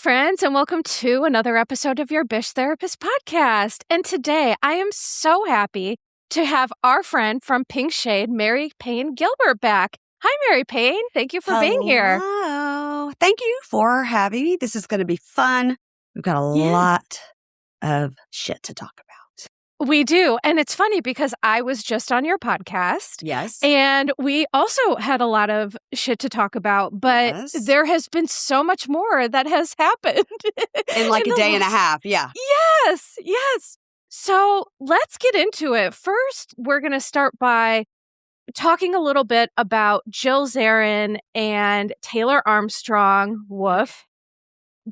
friends, and welcome to another episode of your Bish Therapist podcast. And today I am so happy to have our friend from Pink Shade, Mary Payne Gilbert, back. Hi, Mary Payne. Thank you for being here. Hello. Thank you for having me. This is going to be fun. We've got a lot of shit to talk about. We do. And it's funny because I was just on your podcast. Yes. And we also had a lot of shit to talk about, but there has been so much more that has happened. In like a day and a half. Yeah. Yes. So let's get into it. First, we're going to start by talking a little bit about Jill Zarin and Taylor Armstrong, woof,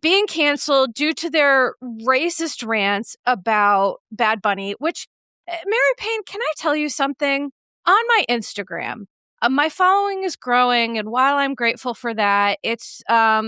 being canceled due to their racist rants about Bad Bunny, which, Mary Payne, can I tell you something? On my Instagram, my following is growing, and while I'm grateful for that, it's a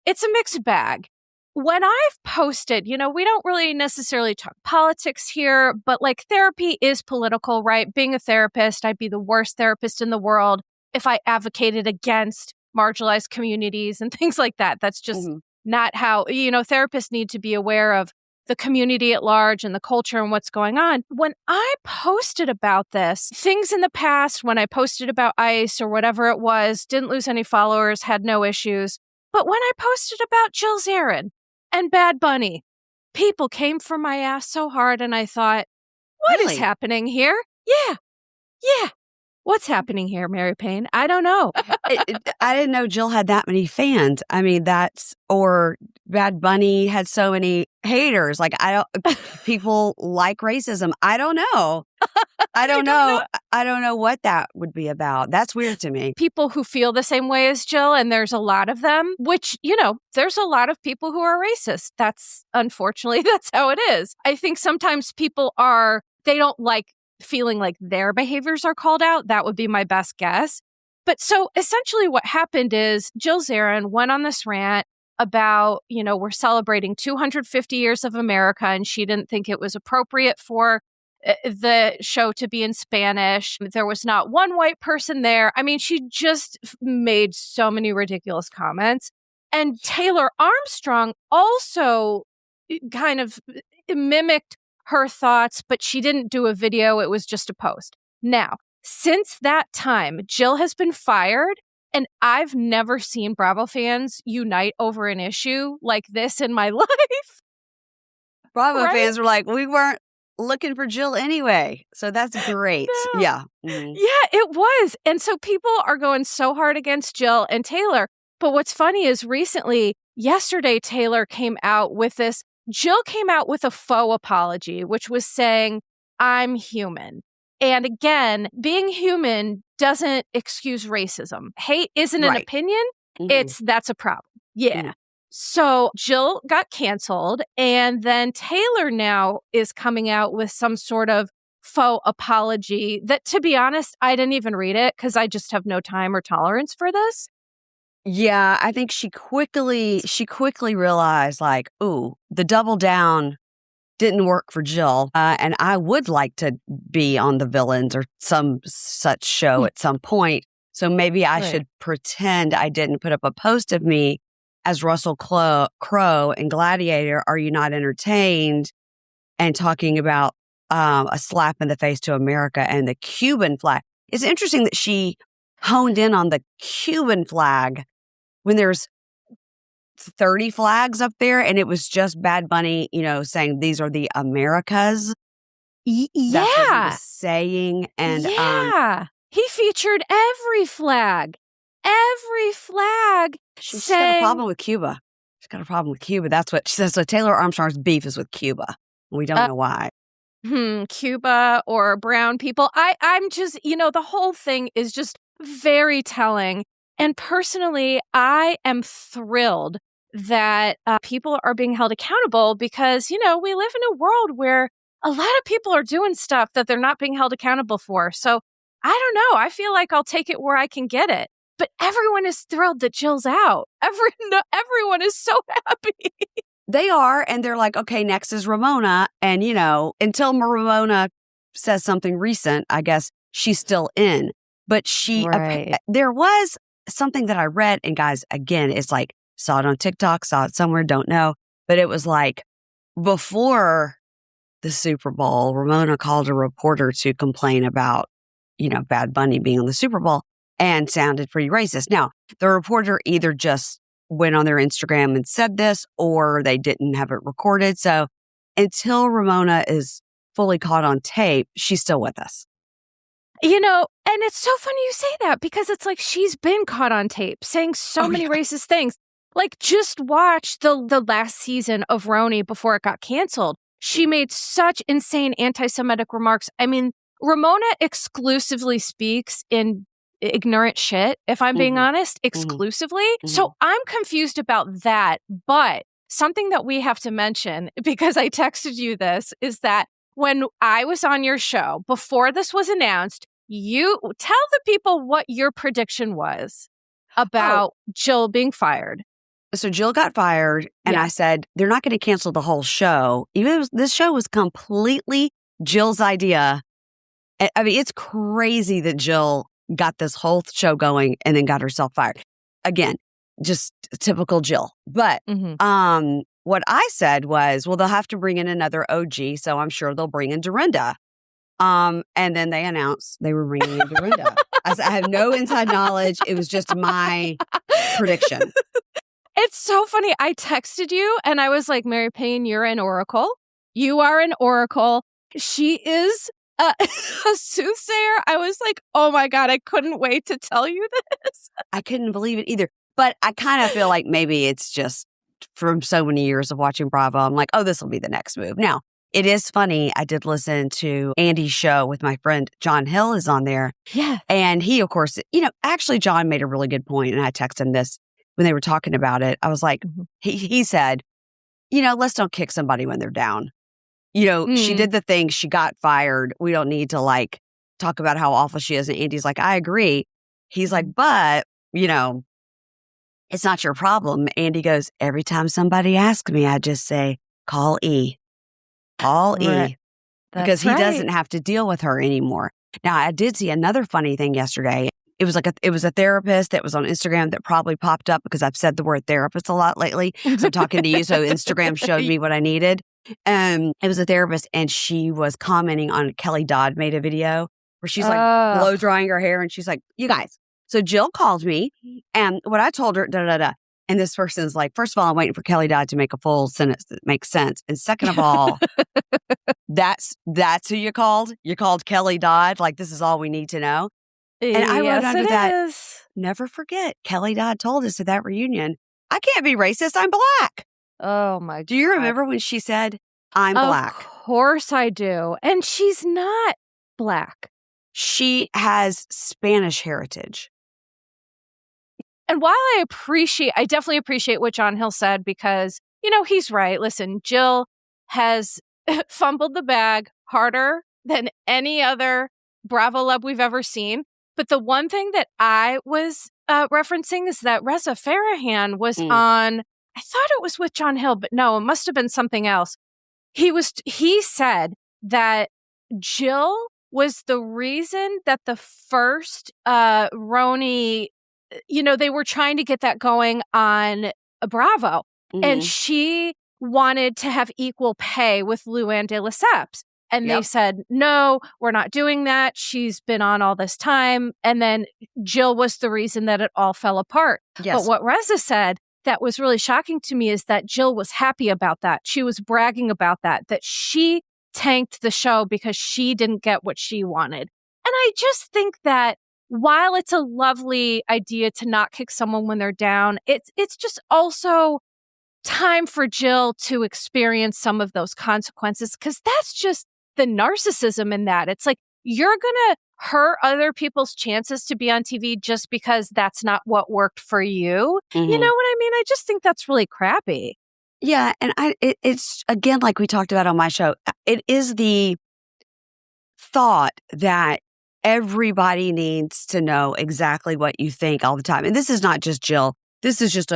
mixed bag. When I've posted, we don't really necessarily talk politics here, but like therapy is political, right? Being a therapist, I'd be the worst therapist in the world if I advocated against marginalized communities and things like that. That's just not how, therapists need to be aware of the community at large and the culture and what's going on. When I posted about this, things in the past, when I posted about ICE or whatever it was, didn't lose any followers, had no issues. But when I posted about Jill Zarin and Bad Bunny, people came for my ass so hard, and I thought, what is happening here? Yeah. What's happening here, Mary Payne? I don't know. I didn't know Jill had that many fans. I mean, or Bad Bunny had so many haters. Like, people like racism. I don't know. I don't know. I don't know what that would be about. That's weird to me. People who feel the same way as Jill, and there's a lot of them, which, there's a lot of people who are racist. Unfortunately, that's how it is. I think sometimes people they don't like feeling like their behaviors are called out. That would be my best guess. But so essentially what happened is Jill Zarin went on this rant about, we're celebrating 250 years of America, and she didn't think it was appropriate for the show to be in Spanish. There was not one white person there. I mean, she just made so many ridiculous comments. And Taylor Armstrong also kind of mimicked her thoughts, but she didn't do a video. It was just a post. Now, since that time, Jill has been fired, and I've never seen Bravo fans unite over an issue like this in my life. Bravo fans were like, we weren't looking for Jill anyway. So that's great. No. Yeah. Yeah, it was. And so people are going so hard against Jill and Taylor. But what's funny is yesterday, Taylor came out with this. Jill came out with a faux apology, which was saying, I'm human. And again, being human doesn't excuse racism. Hate isn't an opinion. That's a problem. Yeah. So Jill got canceled, and then Taylor now is coming out with some sort of faux apology that, to be honest, I didn't even read it because I just have no time or tolerance for this. Yeah, I think she quickly realized, like, ooh, the double down didn't work for Jill. And I would like to be on The Villains or some such show at some point. So maybe I should pretend I didn't put up a post of me as Russell Crowe in Gladiator, Are You Not Entertained? And talking about a slap in the face to America and the Cuban flag. It's interesting that she honed in on the Cuban flag when there's 30 flags up there, and it was just Bad Bunny, saying these are the Americas. Yeah. That's what he was saying. And he featured every flag. She's got a problem with Cuba. That's what she says. So Taylor Armstrong's beef is with Cuba. We don't know why. Cuba or brown people. I'm just, the whole thing is just very telling. And personally, I am thrilled that people are being held accountable because, we live in a world where a lot of people are doing stuff that they're not being held accountable for. So I don't know. I feel like I'll take it where I can get it. But everyone is thrilled that Jill's out. Everyone is so happy. They are. And they're like, okay, next is Ramona. And, until Ramona says something recent, I guess she's still in. But there was something that I read. And guys, again, it's like saw it on TikTok, saw it somewhere, don't know. But it was like before the Super Bowl, Ramona called a reporter to complain about, Bad Bunny being on the Super Bowl and sounded pretty racist. Now, the reporter either just went on their Instagram and said this or they didn't have it recorded. So until Ramona is fully caught on tape, she's still with us. And it's so funny you say that because it's like she's been caught on tape saying so many racist things. Like, just watch the last season of Roni before it got canceled. She made such insane anti-Semitic remarks. I mean, Ramona exclusively speaks in ignorant shit, if I'm being honest, exclusively. So I'm confused about that. But something that we have to mention, because I texted you this, is that when I was on your show, before this was announced, you tell the people what your prediction was about Jill being fired. So Jill got fired, and I said, they're not going to cancel the whole show. Even this show was completely Jill's idea. I mean, it's crazy that Jill got this whole show going and then got herself fired. Again, just typical Jill. But what I said was, well, they'll have to bring in another OG, so I'm sure they'll bring in Dorinda. And then they announced they were bringing in Dorinda. I have no inside knowledge. It was just my prediction. It's so funny. I texted you and I was like, Mary Payne, you're an oracle. You are an oracle. She is a soothsayer. I was like, oh my God, I couldn't wait to tell you this. I couldn't believe it either. But I kind of feel like maybe it's just from so many years of watching Bravo. I'm like, oh, this will be the next move. Now, it is funny. I did listen to Andy's show with my friend John Hill is on there. Yeah. And he, of course, actually, John made a really good point, and I texted him this when they were talking about it. I was like, he said, let's don't kick somebody when they're down. She did the thing. She got fired. We don't need to talk about how awful she is. And Andy's like, I agree. He's like, but, it's not your problem. Andy goes, every time somebody asks me, I just say, call E. Call E. Because he doesn't have to deal with her anymore. Now, I did see another funny thing yesterday. It was a therapist that was on Instagram that probably popped up because I've said the word therapist a lot lately. So I'm talking to you. So Instagram showed me what I needed. It was a therapist, and she was commenting on Kelly Dodd made a video where she's blow drying her hair, and she's like, you guys. So Jill called me, and what I told her, and this person's like, first of all, I'm waiting for Kelly Dodd to make a full sentence that makes sense. And second of all, that's who you called? You called Kelly Dodd? Like, this is all we need to know? And I wrote under that, never forget, Kelly Dodd told us at that reunion, I can't be racist, I'm black. Oh my God. Do you remember when she said, I'm black? Of course I do. And she's not black. She has Spanish heritage. And while I definitely appreciate what John Hill said because, he's right. Listen, Jill has fumbled the bag harder than any other Bravo love we've ever seen. But the one thing that I was referencing is that Reza Farahan was on, I thought it was with John Hill, but no, it must have been something else. He said that Jill was the reason that the first Roni, they were trying to get that going on Bravo. And she wanted to have equal pay with Luann de Lesseps. And they said, no, we're not doing that. She's been on all this time. And then Jill was the reason that it all fell apart. Yes. But what Reza said that was really shocking to me is that Jill was happy about that. She was bragging about that she tanked the show because she didn't get what she wanted. And I just think that while it's a lovely idea to not kick someone when they're down, it's just also time for Jill to experience some of those consequences because that's just the narcissism in that. It's like, you're going to hurt other people's chances to be on TV just because that's not what worked for you. You know what I mean? I just think that's really crappy. Yeah. And it's again, like we talked about on my show, it is the thought that everybody needs to know exactly what you think all the time. And this is not just Jill. This is just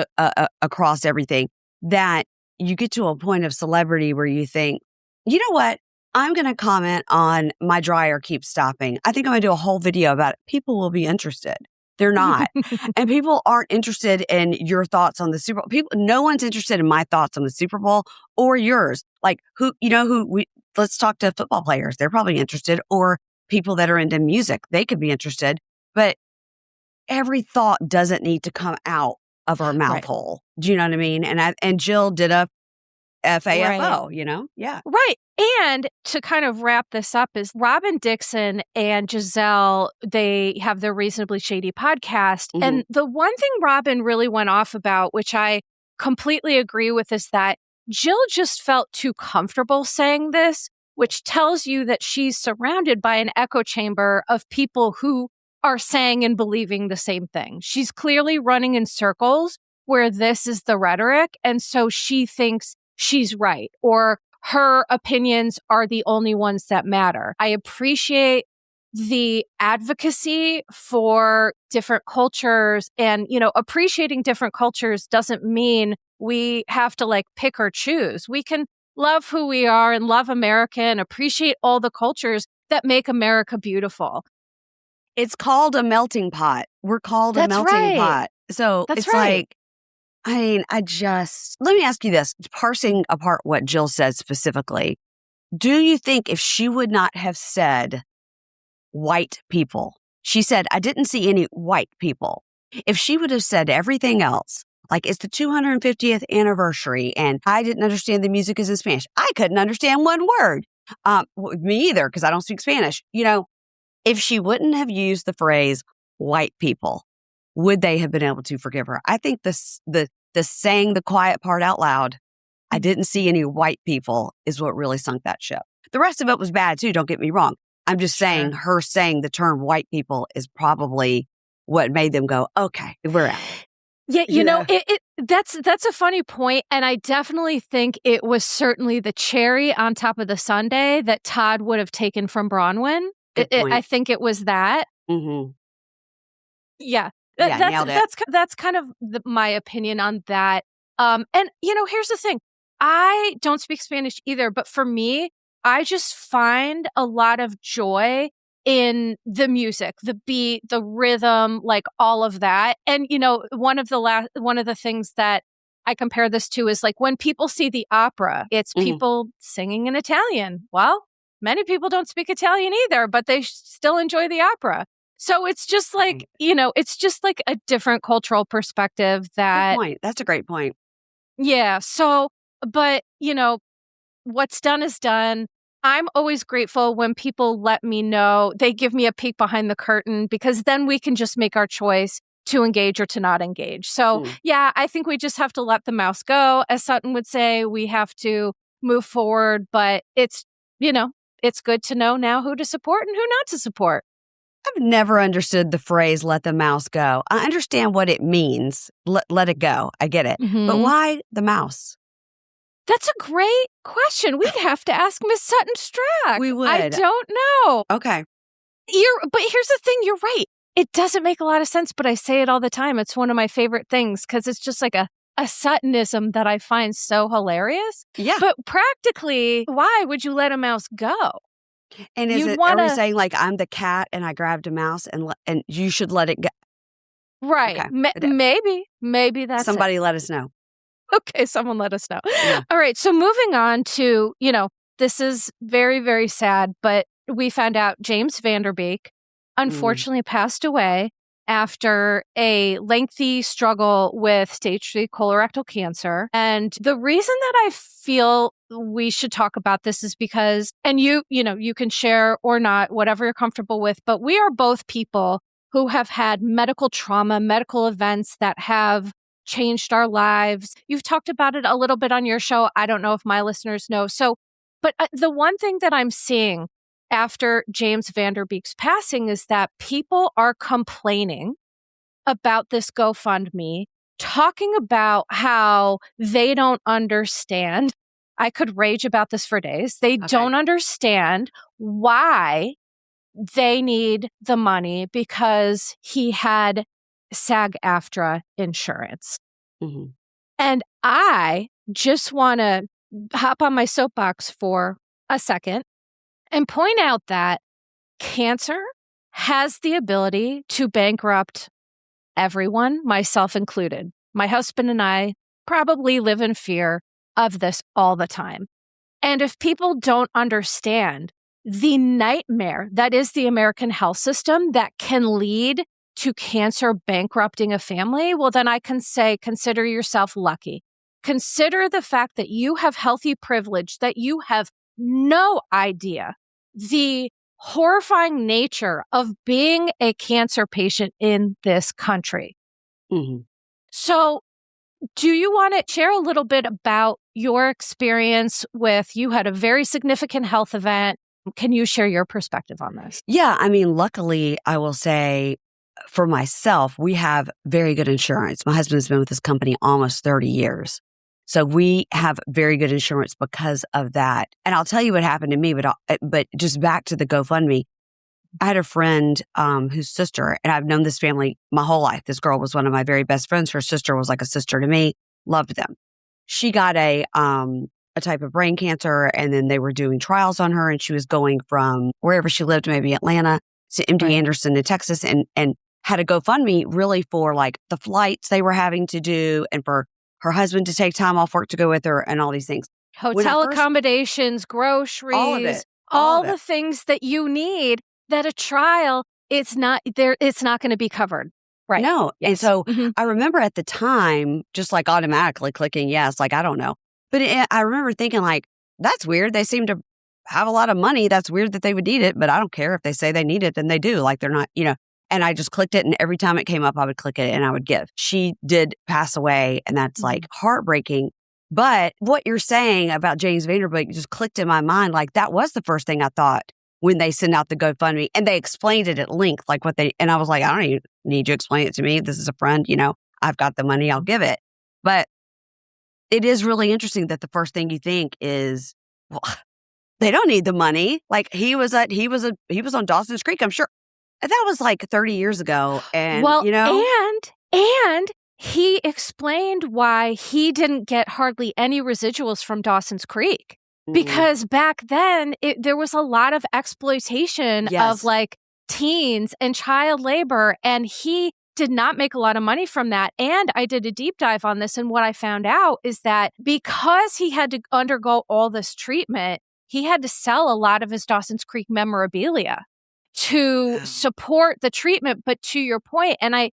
across everything, that you get to a point of celebrity where you think, you know what? I'm going to comment on my dryer keeps stopping. I think I'm going to do a whole video about it. People will be interested. They're not. And people aren't interested in your thoughts on the Super Bowl. No one's interested in my thoughts on the Super Bowl or yours. Like let's talk to football players. They're probably interested, or people that are into music. They could be interested, but every thought doesn't need to come out of our mouth hole. Do you know what I mean? And Jill did a FAFO, Yeah. Right. And to kind of wrap this up is Robin Dixon and Giselle, they have their Reasonably Shady podcast. Mm-hmm. And the one thing Robin really went off about, which I completely agree with, is that Jill just felt too comfortable saying this, which tells you that she's surrounded by an echo chamber of people who are saying and believing the same thing. She's clearly running in circles where this is the rhetoric. And so she thinks she's right, or her opinions are the only ones that matter. I appreciate the advocacy for different cultures, and, appreciating different cultures doesn't mean we have to pick or choose. We can love who we are and love America and appreciate all the cultures that make America beautiful. It's called a melting pot. We're called a melting pot. So it's right. Let me ask you this, parsing apart what Jill said specifically. Do you think if she would not have said white people, she said, I didn't see any white people. If she would have said everything else, like it's the 250th anniversary and I didn't understand the music is in Spanish. I couldn't understand one word. Me either, because I don't speak Spanish. If she wouldn't have used the phrase white people, would they have been able to forgive her? I think the saying the quiet part out loud, I didn't see any white people, is what really sunk that ship. The rest of it was bad too, don't get me wrong. I'm just saying her saying the term white people is probably what made them go, okay, we're out. Yeah, that's a funny point, and I definitely think it was certainly the cherry on top of the sundae that Todd would have taken from Bronwyn. I think it was that. Mm-hmm. Yeah. Nailed it. That's kind of my opinion on that. And here's the thing. I don't speak Spanish either, but for me, I just find a lot of joy in the music, the beat, the rhythm, all of that. And one of the things that I compare this to is when people see the opera, it's people singing in Italian. Well, many people don't speak Italian either, but they still enjoy the opera. So it's just it's just a different cultural perspective that. Good point. That's a great point. Yeah. So, but what's done is done. I'm always grateful when people let me know, they give me a peek behind the curtain, because then we can just make our choice to engage or to not engage. So yeah, I think we just have to let the mouse go. As Sutton would say, we have to move forward, but it's good to know now who to support and who not to support. I've never understood the phrase, let the mouse go. I understand what it means. Let it go. I get it. Mm-hmm. But why the mouse? That's a great question. We'd have to ask Miss Sutton Strack. We would. I don't know. Okay. But here's the thing. You're right. It doesn't make a lot of sense, but I say it all the time. It's one of my favorite things because it's just a Suttonism that I find so hilarious. Yeah. But practically, why would you let a mouse go? And are we saying I'm the cat and I grabbed a mouse and you should let it go? Right. Okay. Maybe that's somebody let us know. Okay, someone let us know. Yeah. All right, so moving on to, this is very, very sad, but we found out James Van Der Beek unfortunately passed away after a lengthy struggle with stage 3 colorectal cancer. And the reason that I feel we should talk about this is because, and you can share or not, whatever you're comfortable with, but we are both people who have had medical trauma, medical events that have changed our lives. You've talked about it a little bit on your show. I don't know if my listeners know. So, but the one thing that I'm seeing after James Van Der Beek's passing is that people are complaining about this GoFundMe, talking about how they don't understand. I could rage about this for days. They don't understand why they need the money because he had SAG-AFTRA insurance. Mm-hmm. And I just want to hop on my soapbox for a second and point out that cancer has the ability to bankrupt everyone, myself included, my husband and I probably live in fear of this all the time. And if people don't understand the nightmare that is the American health system that can lead to cancer bankrupting a family, well, then I can say, consider yourself lucky. Consider the fact that you have healthy privilege, that you have no idea the horrifying nature of being a cancer patient in this country. Mm-hmm. So, do you want to share a little bit about your experience with, you had a very significant health event. Can you share your perspective on this? Yeah. I mean, luckily, I will say for myself, we have very good insurance. My husband has been with this company almost 30 years. So we have very good insurance because of that. And I'll tell you what happened to me, but just back to the GoFundMe. I had a friend whose sister, and I've known this family my whole life. This girl was one of my very best friends. Her sister was like a sister to me. Loved them. She got a type of brain cancer, and then they were doing trials on her, and she was going from wherever she lived, maybe Atlanta, to MD Anderson in Texas, and had a GoFundMe really for like the flights they were having to do, and for her husband to take time off work to go with her, and all these things. Hotel accommodations, groceries, all of it, all the things that you need. That a trial, it's not going to be covered. Right. No. Yes. And so I remember at the time, just like automatically clicking yes, like, I don't know. But I remember thinking like, that's weird. They seem to have a lot of money. That's weird that they would need it, but I don't care if they say they need it, then they do. Like they're not, and I just clicked it. And every time it came up, I would click it and I would give. She did pass away, and that's like heartbreaking. But what you're saying about James Van Der Beek just clicked in my mind. Like that was the first thing I thought when they sent out the GoFundMe, and they explained it at length, like and I was like, I don't even need you to explain it to me. This is a friend, I've got the money, I'll give it. But it is really interesting that the first thing you think is, well, they don't need the money. Like he was on Dawson's Creek, I'm sure. And that was like 30 years ago. And, and he explained why he didn't get hardly any residuals from Dawson's Creek. Because back then, there was a lot of exploitation of like teens and child labor, and he did not make a lot of money from that. And I did a deep dive on this, and what I found out is that because he had to undergo all this treatment, he had to sell a lot of his Dawson's Creek memorabilia to support the treatment. But to your point, and I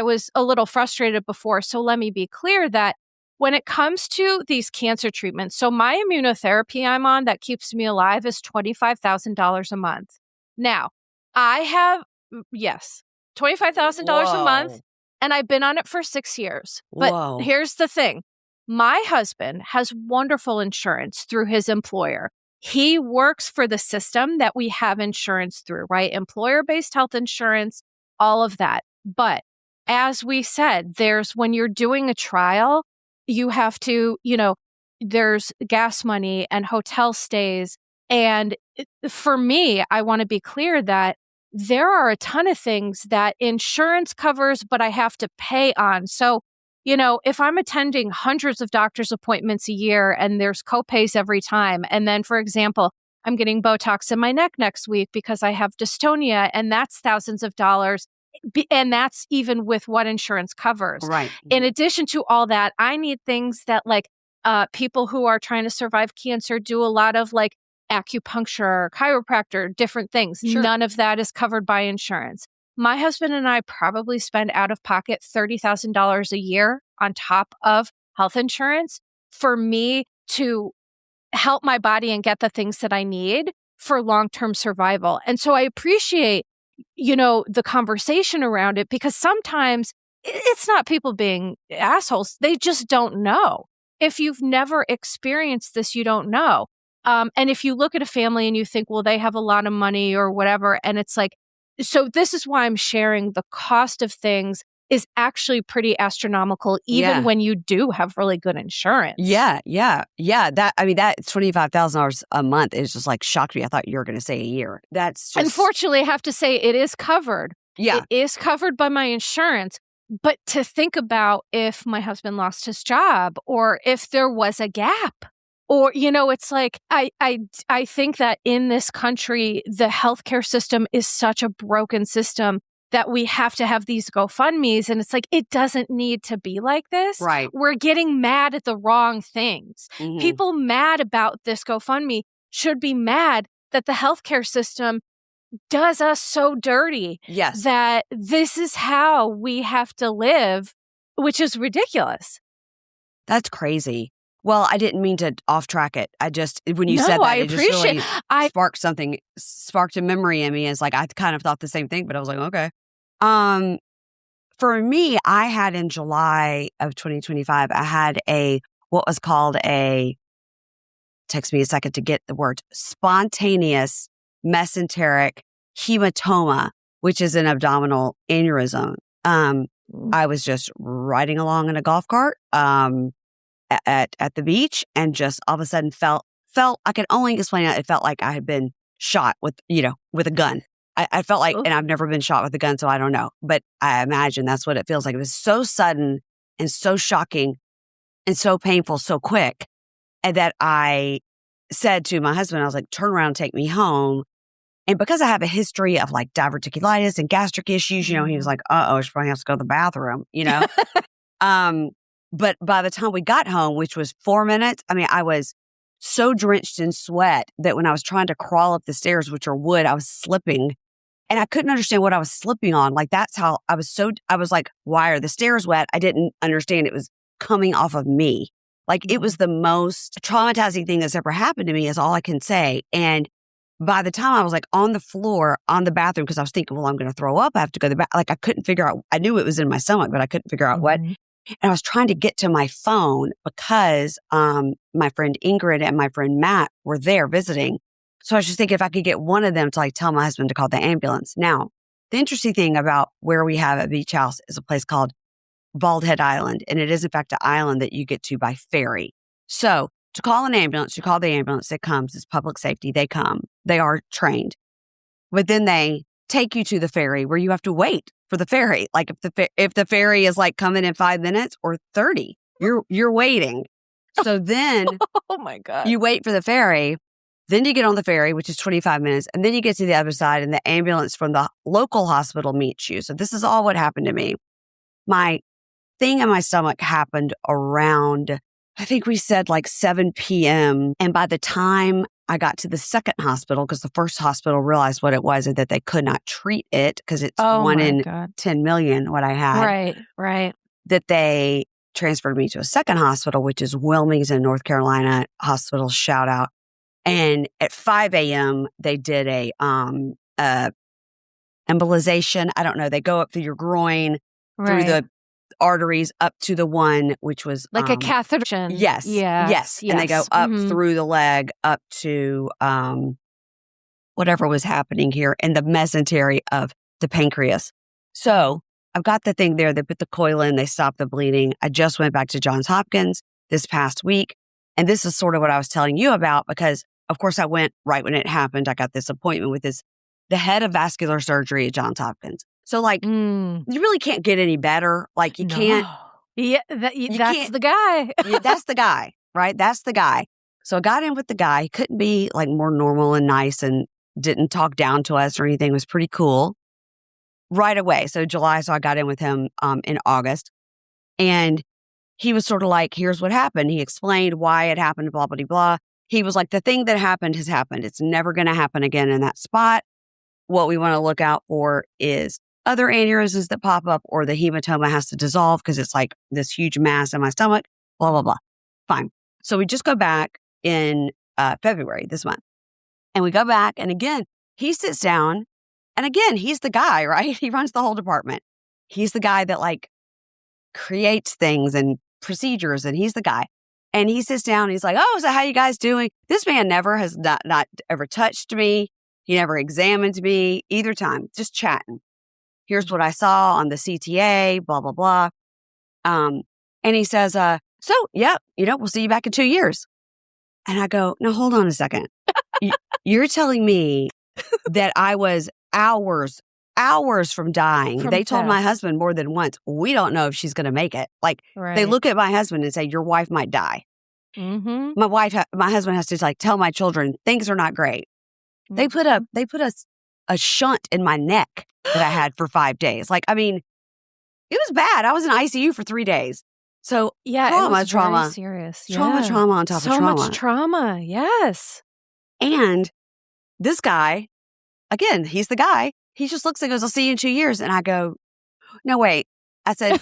was a little frustrated before, so let me be clear that when it comes to these cancer treatments, so my immunotherapy I'm on that keeps me alive is $25,000 a month. Now, I have, $25,000 a month, and I've been on it for 6 years. But here's the thing. My husband has wonderful insurance through his employer. He works for the system that we have insurance through, right? Employer-based health insurance, all of that. But as we said, when you're doing a trial, you have to, there's gas money and hotel stays. And for me, I want to be clear that there are a ton of things that insurance covers, but I have to pay on. So, if I'm attending hundreds of doctor's appointments a year and there's copays every time, and then, for example, I'm getting Botox in my neck next week because I have dystonia, and that's thousands of dollars. And that's even with what insurance covers. Right. In addition to all that, I need things that like people who are trying to survive cancer do a lot of like acupuncture, chiropractor, different things. Sure. None of that is covered by insurance. My husband and I probably spend out of pocket $30,000 a year on top of health insurance for me to help my body and get the things that I need for long-term survival. And so I appreciate the conversation around it, because sometimes it's not people being assholes. They just don't know. If you've never experienced this, you don't know. And if you look at a family and you think, well, they have a lot of money or whatever, and it's like, so this is why I'm sharing the cost of things is actually pretty astronomical, even when you do have really good insurance. Yeah. That $25,000 a month is just like shocked me. I thought you were going to say a year. That's just... Unfortunately, I have to say it is covered. Yeah. It is covered by my insurance. But to think about if my husband lost his job, or if there was a gap, or, it's like, I think that in this country, the healthcare system is such a broken system that we have to have these GoFundMes. And it's like, it doesn't need to be like this. Right. We're getting mad at the wrong things. Mhm. People mad about this GoFundMe should be mad that the healthcare system does us so dirty. Yes. That this is how we have to live, which is ridiculous. That's crazy. Well, I didn't mean to off track it. I just, when you No, said that, I it just really appreciate- sparked a memory in me. It's like, I kind of thought the same thing, but I was like, okay. For me, I had in July of 2025, I had what was called text me a second to get the word, spontaneous mesenteric hematoma, which is an abdominal aneurysm. I was just riding along in a golf cart, at the beach, and just all of a sudden felt, I can only explain it. It felt like I had been shot with a gun. I felt like, and I've never been shot with a gun, so I don't know, but I imagine that's what it feels like. It was so sudden and so shocking and so painful, so quick. And that I said to my husband, I was like, turn around, take me home. And because I have a history of like diverticulitis and gastric issues, he was like, she probably has to go to the bathroom, But by the time we got home, which was 4 minutes, I mean, I was so drenched in sweat that when I was trying to crawl up the stairs, which are wood, I was slipping. And I couldn't understand what I was slipping on. Like, that's how I was like, why are the stairs wet? I didn't understand it was coming off of me. Like, it was the most traumatizing thing that's ever happened to me, is all I can say. And by the time I was like on the floor, on the bathroom, because I was thinking, well, I'm going to throw up. I have to go to the bathroom. Like, I couldn't figure out, I knew it was in my stomach, but I couldn't figure out what. And I was trying to get to my phone because my friend Ingrid and my friend Matt were there visiting. So I was just thinking if I could get one of them to like tell my husband to call the ambulance. Now, the interesting thing about where we have a beach house is a place called Bald Head Island. And it is, in fact, an island that you get to by ferry. So to call an ambulance, you call the ambulance, it comes, it's public safety. They come, they are trained, but then they take you to the ferry where you have to wait for the ferry. Like, if the ferry is like coming in 5 minutes or 30, you're waiting. So then oh my God, you wait for the ferry. Then you get on the ferry, which is 25 minutes. And then you get to the other side and the ambulance from the local hospital meets you. So this is all what happened to me. My thing in my stomach happened around, I think we said like 7 p.m. And by the time I got to the second hospital, because the first hospital realized what it was and that they could not treat it because it's 1 in 10 million what I had. Right. That they transferred me to a second hospital, which is Wilmington, North Carolina hospital, shout out. And at 5 a.m., they did a embolization. I don't know. They go up through your groin, through the arteries, up to the one, which was like a catheter. Yes. And they go up through the leg, up to whatever was happening here in the mesentery of the pancreas. So I've got the thing there. They put the coil in. They stopped the bleeding. I just went back to Johns Hopkins this past week. And this is sort of what I was telling you about because, of course, I went right when it happened. I got this appointment with the head of vascular surgery at Johns Hopkins. So, like, you really can't get any better. Like, you can't. Yeah, that's the guy. That's the guy, right? That's the guy. So I got in with the guy. He couldn't be, like, more normal and nice and didn't talk down to us or anything. It was pretty cool. Right away. So July, so I got in with him in August. And he was sort of like, here's what happened. He explained why it happened, blah, blah, blah. He was like, the thing that happened has happened. It's never going to happen again in that spot. What we want to look out for is other aneurysms that pop up, or the hematoma has to dissolve because it's like this huge mass in my stomach, blah, blah, blah. Fine. So we just go back in February this month. And we go back. And again, he sits down. And again, he's the guy, right? He runs the whole department. He's the guy that like creates things and procedures. And he's the guy. And he sits down and he's like, oh, so how you guys doing? This man never has not ever touched me. He never examined me either time, just chatting. Here's what I saw on the CTA, blah, blah, blah. And he says, so, yeah, we'll see you back in 2 years. And I go, no, hold on a second. You're telling me that I was hours from dying. They told my husband more than once, we don't know if she's going to make it. Like, they look at my husband and say, your wife might die. Mm-hmm. My husband has to like tell my children things are not great. Mm-hmm. They put a a shunt in my neck that I had for 5 days. Like, I mean, it was bad. I was in ICU for 3 days. So yeah, trauma, it was very serious. trauma on top of so trauma. much trauma. Yes. And this guy, again, he's the guy. He just looks and goes, I'll see you in 2 years. And I go, no, wait. I said,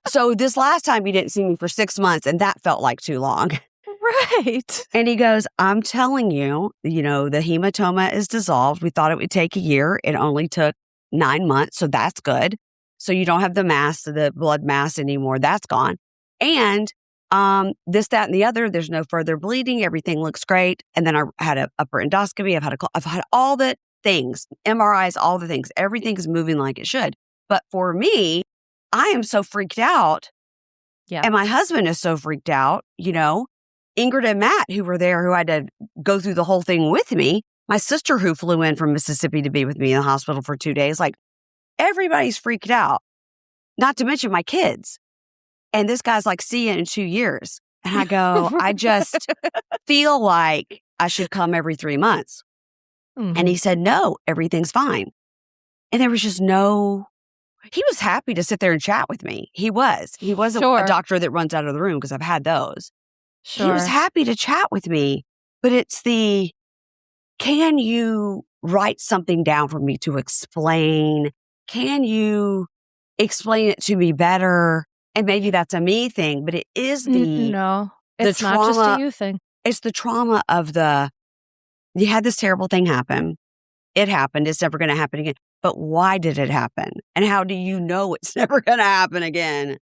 so this last time you didn't see me for 6 months and that felt like too long. Right. And he goes, I'm telling you, you know, the hematoma is dissolved. We thought it would take a year. It only took 9 months. So that's good. So you don't have the mass, the blood mass anymore. That's gone. And this, that, and the other, there's no further bleeding. Everything looks great. And then I had an upper endoscopy. I've had all the things, MRIs, all the things. Everything is moving like it should. But for me, I am so freaked out. Yeah. And my husband is so freaked out, you know. Ingrid and Matt, who were there, who had to go through the whole thing with me. My sister, who flew in from Mississippi to be with me in the hospital for 2 days. Like, everybody's freaked out, not to mention my kids. And this guy's like, see you in 2 years. And I go, I just feel like I should come every 3 months. Mm-hmm. And he said, no, everything's fine. And there was just he was happy to sit there and chat with me. He wasn't Sure. a doctor that runs out of the room because I've had those. Sure. He was happy to chat with me, but it's can you write something down for me to explain? Can you explain it to me better? And maybe that's a me thing, but it is no, it's trauma, not just a you thing. It's the trauma of you had this terrible thing happen. It happened. It's never going to happen again. But why did it happen? And how do you know it's never going to happen again?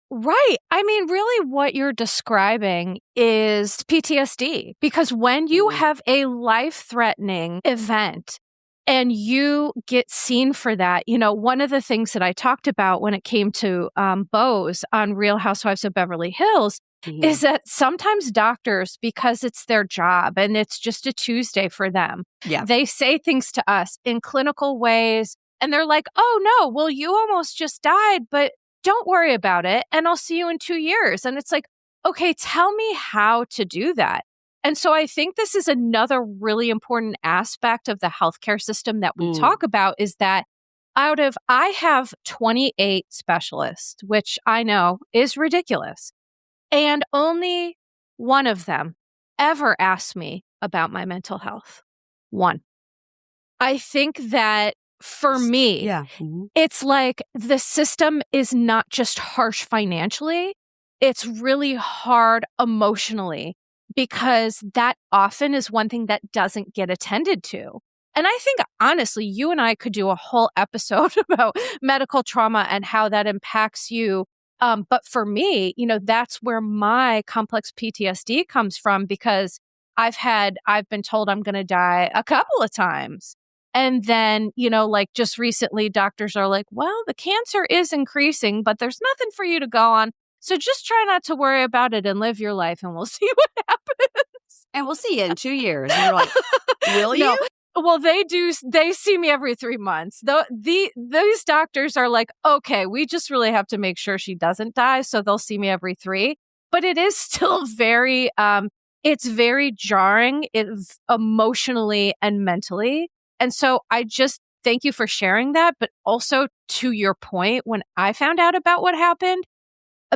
Right. I mean, really what you're describing is PTSD, because when you have a life-threatening event and you get seen for that, you know, one of the things that I talked about when it came to Boz on Real Housewives of Beverly Hills is that sometimes doctors, because it's their job and it's just a Tuesday for them, they say things to us in clinical ways and they're like, oh no, well, you almost just died, but don't worry about it. And I'll see you in 2 years. And it's like, okay, tell me how to do that. And so I think this is another really important aspect of the healthcare system that we talk about is that I have 28 specialists, which I know is ridiculous. And only one of them ever asked me about my mental health. One. I think that for me, it's like the system is not just harsh financially, it's really hard emotionally, because that often is one thing that doesn't get attended to. And I think, honestly, you and I could do a whole episode about medical trauma and how that impacts you. But for me, you know, that's where my complex PTSD comes from, because I've been told I'm going to die a couple of times. And then, you know, like just recently, doctors are like, well, the cancer is increasing, but there's nothing for you to go on. So just try not to worry about it and live your life and we'll see what happens. And we'll see you in 2 years. And you're like, will you? No. Well, they see me every 3 months. These doctors are like, okay, we just really have to make sure she doesn't die. So they'll see me every 3. But it is still very, it's very jarring emotionally and mentally. And so I just thank you for sharing that. But also to your point, when I found out about what happened,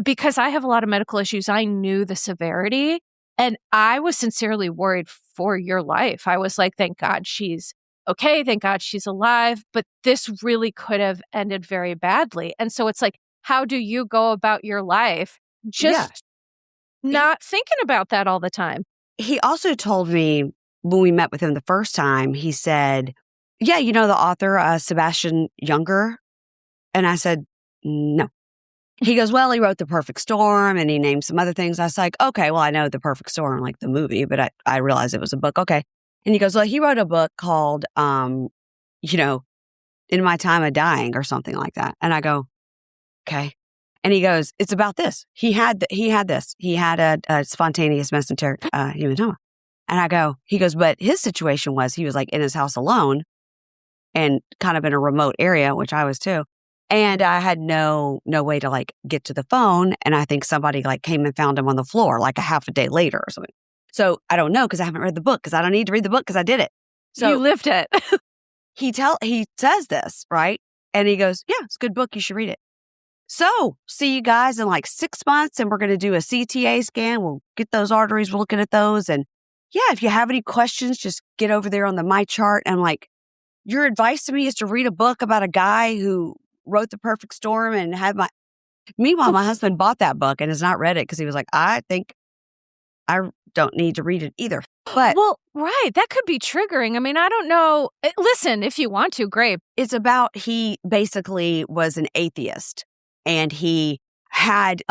because I have a lot of medical issues, I knew the severity. And I was sincerely worried for your life. I was like, thank God she's okay. Thank God she's alive. But this really could have ended very badly. And so it's like, how do you go about your life? Just not thinking about that all the time. He also told me when we met with him the first time, he said, yeah, you know the author, Sebastian Junger? And I said, no. He goes, well, he wrote The Perfect Storm and he named some other things. I was like, okay, well, I know The Perfect Storm, like the movie, but I realized it was a book. Okay. And he goes, well, he wrote a book called, you know, In My Time of Dying or something like that. And I go, okay. And he goes, it's about this. He had this. He had a spontaneous mesenteric hematoma. And he goes, but his situation was he was like in his house alone and kind of in a remote area, which I was too. And I had no way to like get to the phone. And I think somebody like came and found him on the floor like a half a day later or something. So I don't know because I haven't read the book because I don't need to read the book because I did it. So you lived it. he says this, right? And he goes, yeah, it's a good book. You should read it. So see you guys in like 6 months and we're going to do a CTA scan. We'll get those arteries. We're looking at those. And yeah, if you have any questions, just get over there on the My Chart. And I'm like, your advice to me is to read a book about a guy who wrote The Perfect Storm and meanwhile, my husband bought that book and has not read it because he was like, I think I don't need to read it either. But well, right. That could be triggering. I mean, I don't know. Listen, if you want to, great. It's about, he basically was an atheist and he had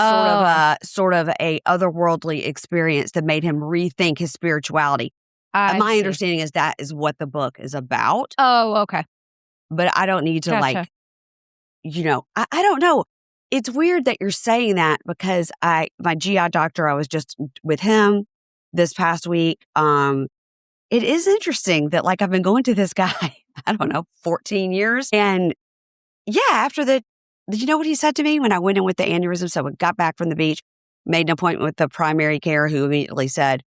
sort of a otherworldly experience that made him rethink his spirituality. My understanding is that is what the book is about. Oh, okay. But I don't need to I don't know. It's weird that you're saying that because my GI doctor, I was just with him this past week. It is interesting that like I've been going to this guy, I don't know, 14 years. And yeah, you know what he said to me when I went in with the aneurysm? So we got back from the beach, made an appointment with the primary care who immediately said,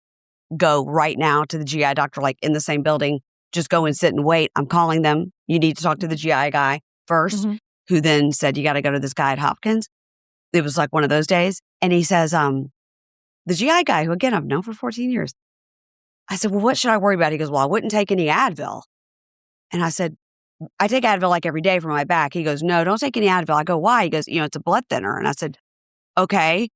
go right now to the GI doctor, like in the same building, just go and sit and wait. I'm calling them. You need to talk to the GI guy first, who then said, you got to go to this guy at Hopkins. It was like one of those days. And he says, the GI guy, who again, I've known for 14 years. I said, well, what should I worry about? He goes, well, I wouldn't take any Advil. And I said, I take Advil like every day for my back. He goes, no, don't take any Advil. I go, why? He goes, it's a blood thinner. And I said, okay.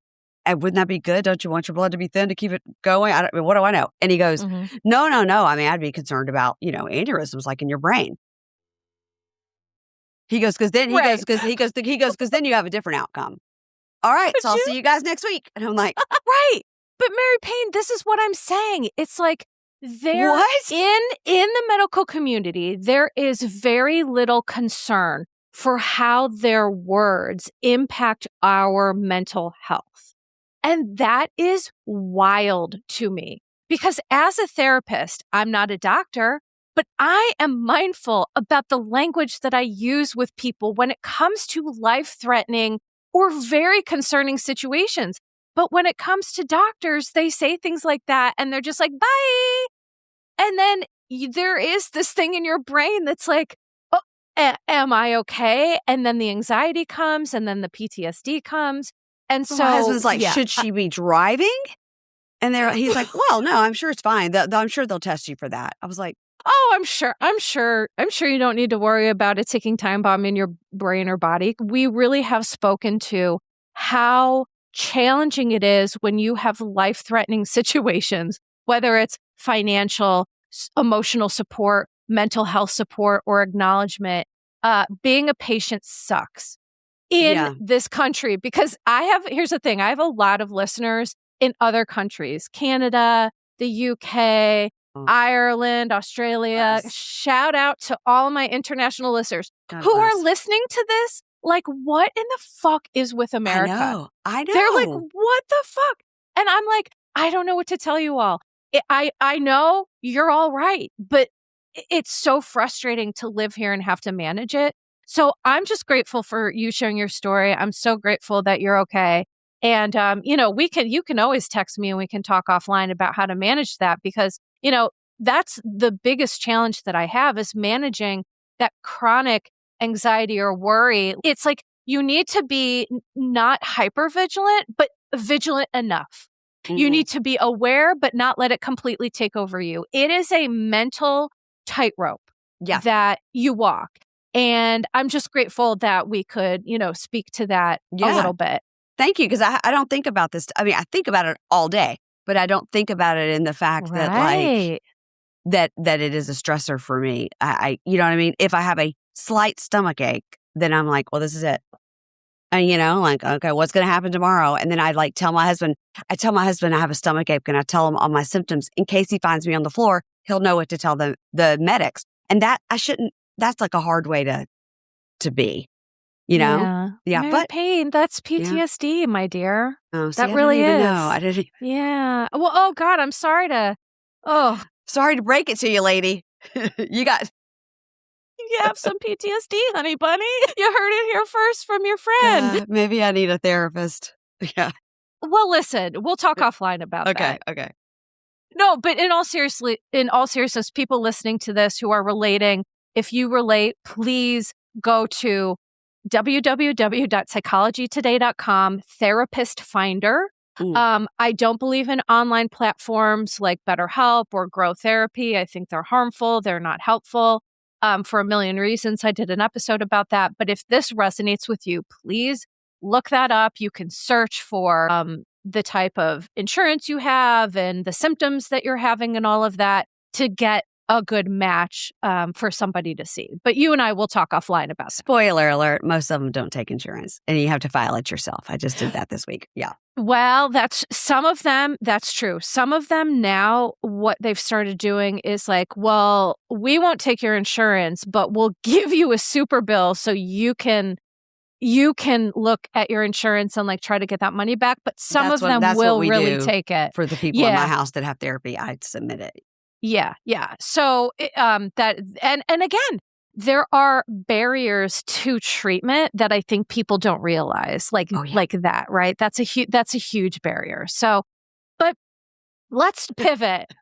And wouldn't that be good? Don't you want your blood to be thin to keep it going? What do I know? And he goes, no. I mean, I'd be concerned about, aneurysms like in your brain. He goes, because then because then you have a different outcome. All right. So I'll see you guys next week. And I'm like, right. But Mary Payne, this is what I'm saying. It's like in the medical community, there is very little concern for how their words impact our mental health. And that is wild to me because as a therapist, I'm not a doctor, but I am mindful about the language that I use with people when it comes to life-threatening or very concerning situations. But when it comes to doctors, they say things like that and they're just like, bye. And then there is this thing in your brain that's like, oh, am I okay? And then the anxiety comes and then the PTSD comes. And so my husband's like, should she be driving? And he's like, well, no, I'm sure it's fine. I'm sure they'll test you for that. I was like, oh, I'm sure you don't need to worry about a ticking time bomb in your brain or body. We really have spoken to how challenging it is when you have life-threatening situations, whether it's financial, emotional support, mental health support, or acknowledgement. Being a patient sucks in this country because here's the thing, I have a lot of listeners in other countries, Canada, the UK, Ireland, Australia. Yes. Shout out to all my international listeners who are listening to this. Like, what in the fuck is with America? I know. They're like, what the fuck? And I'm like, I don't know what to tell you all. I know you're all right, but it's so frustrating to live here and have to manage it. So I'm just grateful for you sharing your story. I'm so grateful that you're okay. And, you can always text me and we can talk offline about how to manage that because, that's the biggest challenge that I have is managing that chronic anxiety or worry. It's like you need to be not hypervigilant, but vigilant enough. You need to be aware, but not let it completely take over you. It is a mental tightrope that you walk. And I'm just grateful that we could, speak to that a little bit. Thank you. Because I don't think about this. I mean, I think about it all day, but I don't think about it in the fact that like that it is a stressor for me. You know what I mean? If I have a slight stomach ache, then I'm like, well, this is it. And, like, okay, what's going to happen tomorrow? And then I tell my husband I have a stomach ache and I tell him all my symptoms in case he finds me on the floor, he'll know what to tell the medics. And that's like a hard way to be, Yeah. Mary Payne, that's PTSD, my dear. Oh, that really is. No, I didn't. Yeah. Well, oh God, I'm sorry to break it to you, lady. You have some PTSD, honey bunny. You heard it here first from your friend. Maybe I need a therapist. Yeah. Well, listen, we'll talk offline about that. Okay. No, but in all seriousness, people listening to this who are relating if you relate, please go to www.psychologytoday.com, therapist finder. I don't believe in online platforms like BetterHelp or Grow Therapy. I think they're harmful. They're not helpful for a million reasons. I did an episode about that. But if this resonates with you, please look that up. You can search for the type of insurance you have and the symptoms that you're having and all of that to get a good match for somebody to see. But you and I will talk offline about that. Spoiler alert, most of them don't take insurance and you have to file it yourself. I just did that this week. Yeah. Well, that's some of them. That's true. Some of them now, what they've started doing is like, well, we won't take your insurance, but we'll give you a super bill so you can look at your insurance and like try to get that money back. But some of them will really take it. For the people in my house that have therapy, I submit it. Yeah. Yeah. So that, and again, there are barriers to treatment that I think people don't realize, like that, right? That's a huge barrier. So, but let's pivot,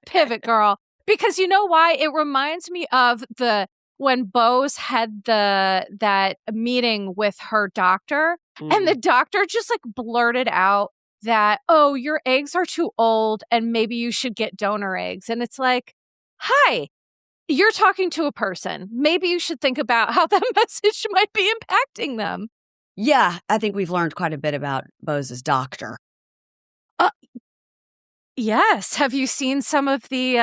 girl, because you know why? It reminds me of when Boz had that meeting with her doctor, and the doctor just like blurted out that, oh, your eggs are too old and maybe you should get donor eggs. And it's like, hi. You're talking to a person. Maybe you should think about how that message might be impacting them. Yeah, I think we've learned quite a bit about Boz's doctor. Yes. Have you seen some of the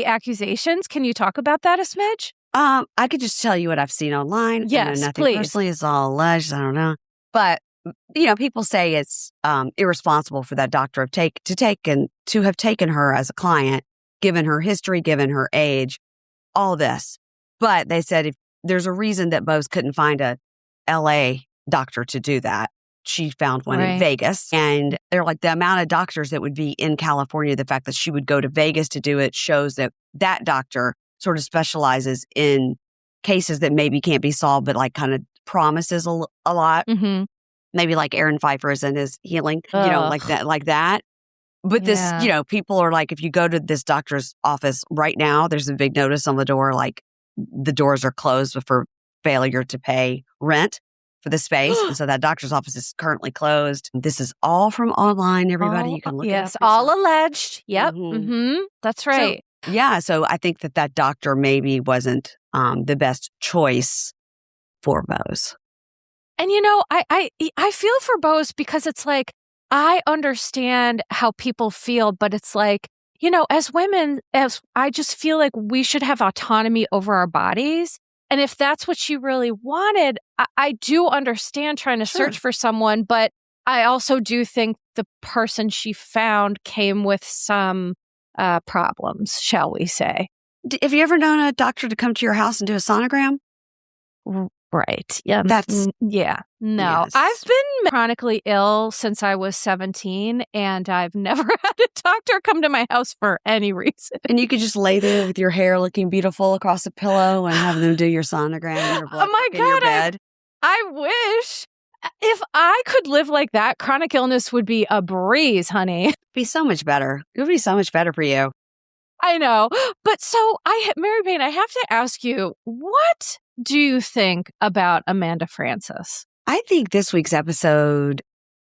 accusations? Can you talk about that a smidge? I could just tell you what I've seen online. Yes, nothing please. Personally, it's all alleged. I don't know, but people say it's irresponsible for that doctor to have taken her as a client, given her history, given her age. All this. But they said if there's a reason that Boz couldn't find a LA doctor to do that, she found one in Vegas. And they're like, the amount of doctors that would be in California, the fact that she would go to Vegas to do it shows that doctor sort of specializes in cases that maybe can't be solved, but like kind of promises a lot. Mm-hmm. Maybe like Aaron Pfeiffer is in his healing, like that. But this, people are like, if you go to this doctor's office right now, there's a big notice on the door, like the doors are closed for failure to pay rent for the space. And so that doctor's office is currently closed. This is all from online, everybody. You can look it up. Yes, all alleged. Yep. Mm-hmm. That's right. So I think that doctor maybe wasn't the best choice for Boz. And, I feel for Boz because it's like, I understand how people feel, but it's like, as women, I just feel like we should have autonomy over our bodies. And if that's what she really wanted, I do understand trying to search for someone, but I also do think the person she found came with some problems, shall we say. Have you ever known a doctor to come to your house and do a sonogram? Right. Yeah. That's no. Yes. I've been chronically ill since I was 17, and I've never had a doctor come to my house for any reason. And you could just lay there with your hair looking beautiful across a pillow and have them do your sonogram in your blood in your bed. I wish. If I could live like that, chronic illness would be a breeze, honey. It'd be so much better. It would be so much better for you. I know. But so Mary Payne, I have to ask you, what do you think about Amanda Frances? I think this week's episode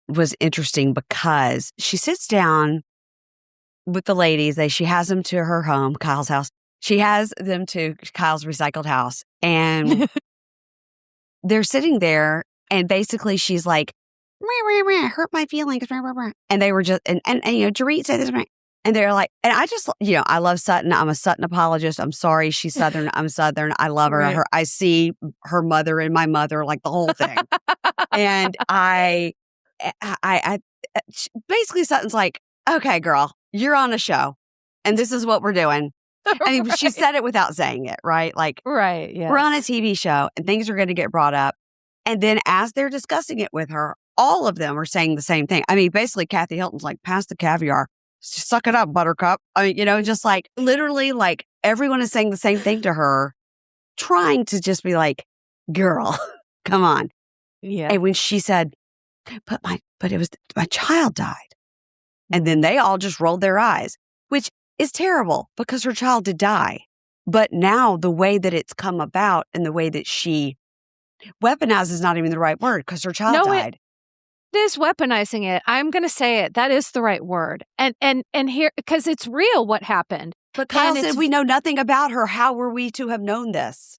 was interesting because she sits down with the ladies. She has them to her home, Kyle's house. She has them to Kyle's recycled house. And they're sitting there and basically she's like, hurt my feelings. And they were just, and Dorit said this. And they're like, and I just, I love Sutton. I'm a Sutton apologist. I'm sorry. She's Southern. I'm Southern. I love her. Right. I see her mother and my mother, like the whole thing. And I basically Sutton's like, okay, girl, you're on a show and this is what we're doing. I mean, she said it without saying it, right? Like, right. Yeah. We're on a TV show and things are going to get brought up. And then as they're discussing it with her, all of them are saying the same thing. I mean, basically Kathy Hilton's like, pass the caviar. Suck it up, buttercup. I mean, just like literally like everyone is saying the same thing to her, trying to just be like, girl, come on. Yeah. And when she said, but it was my child died. And then they all just rolled their eyes, which is terrible because her child did die. But now the way that it's come about and the way that she weaponized is not even the right word because her child died. It is weaponizing it. I'm going to say it. That is the right word. And here, because it's real what happened. But Kyle said we know nothing about her. How were we to have known this?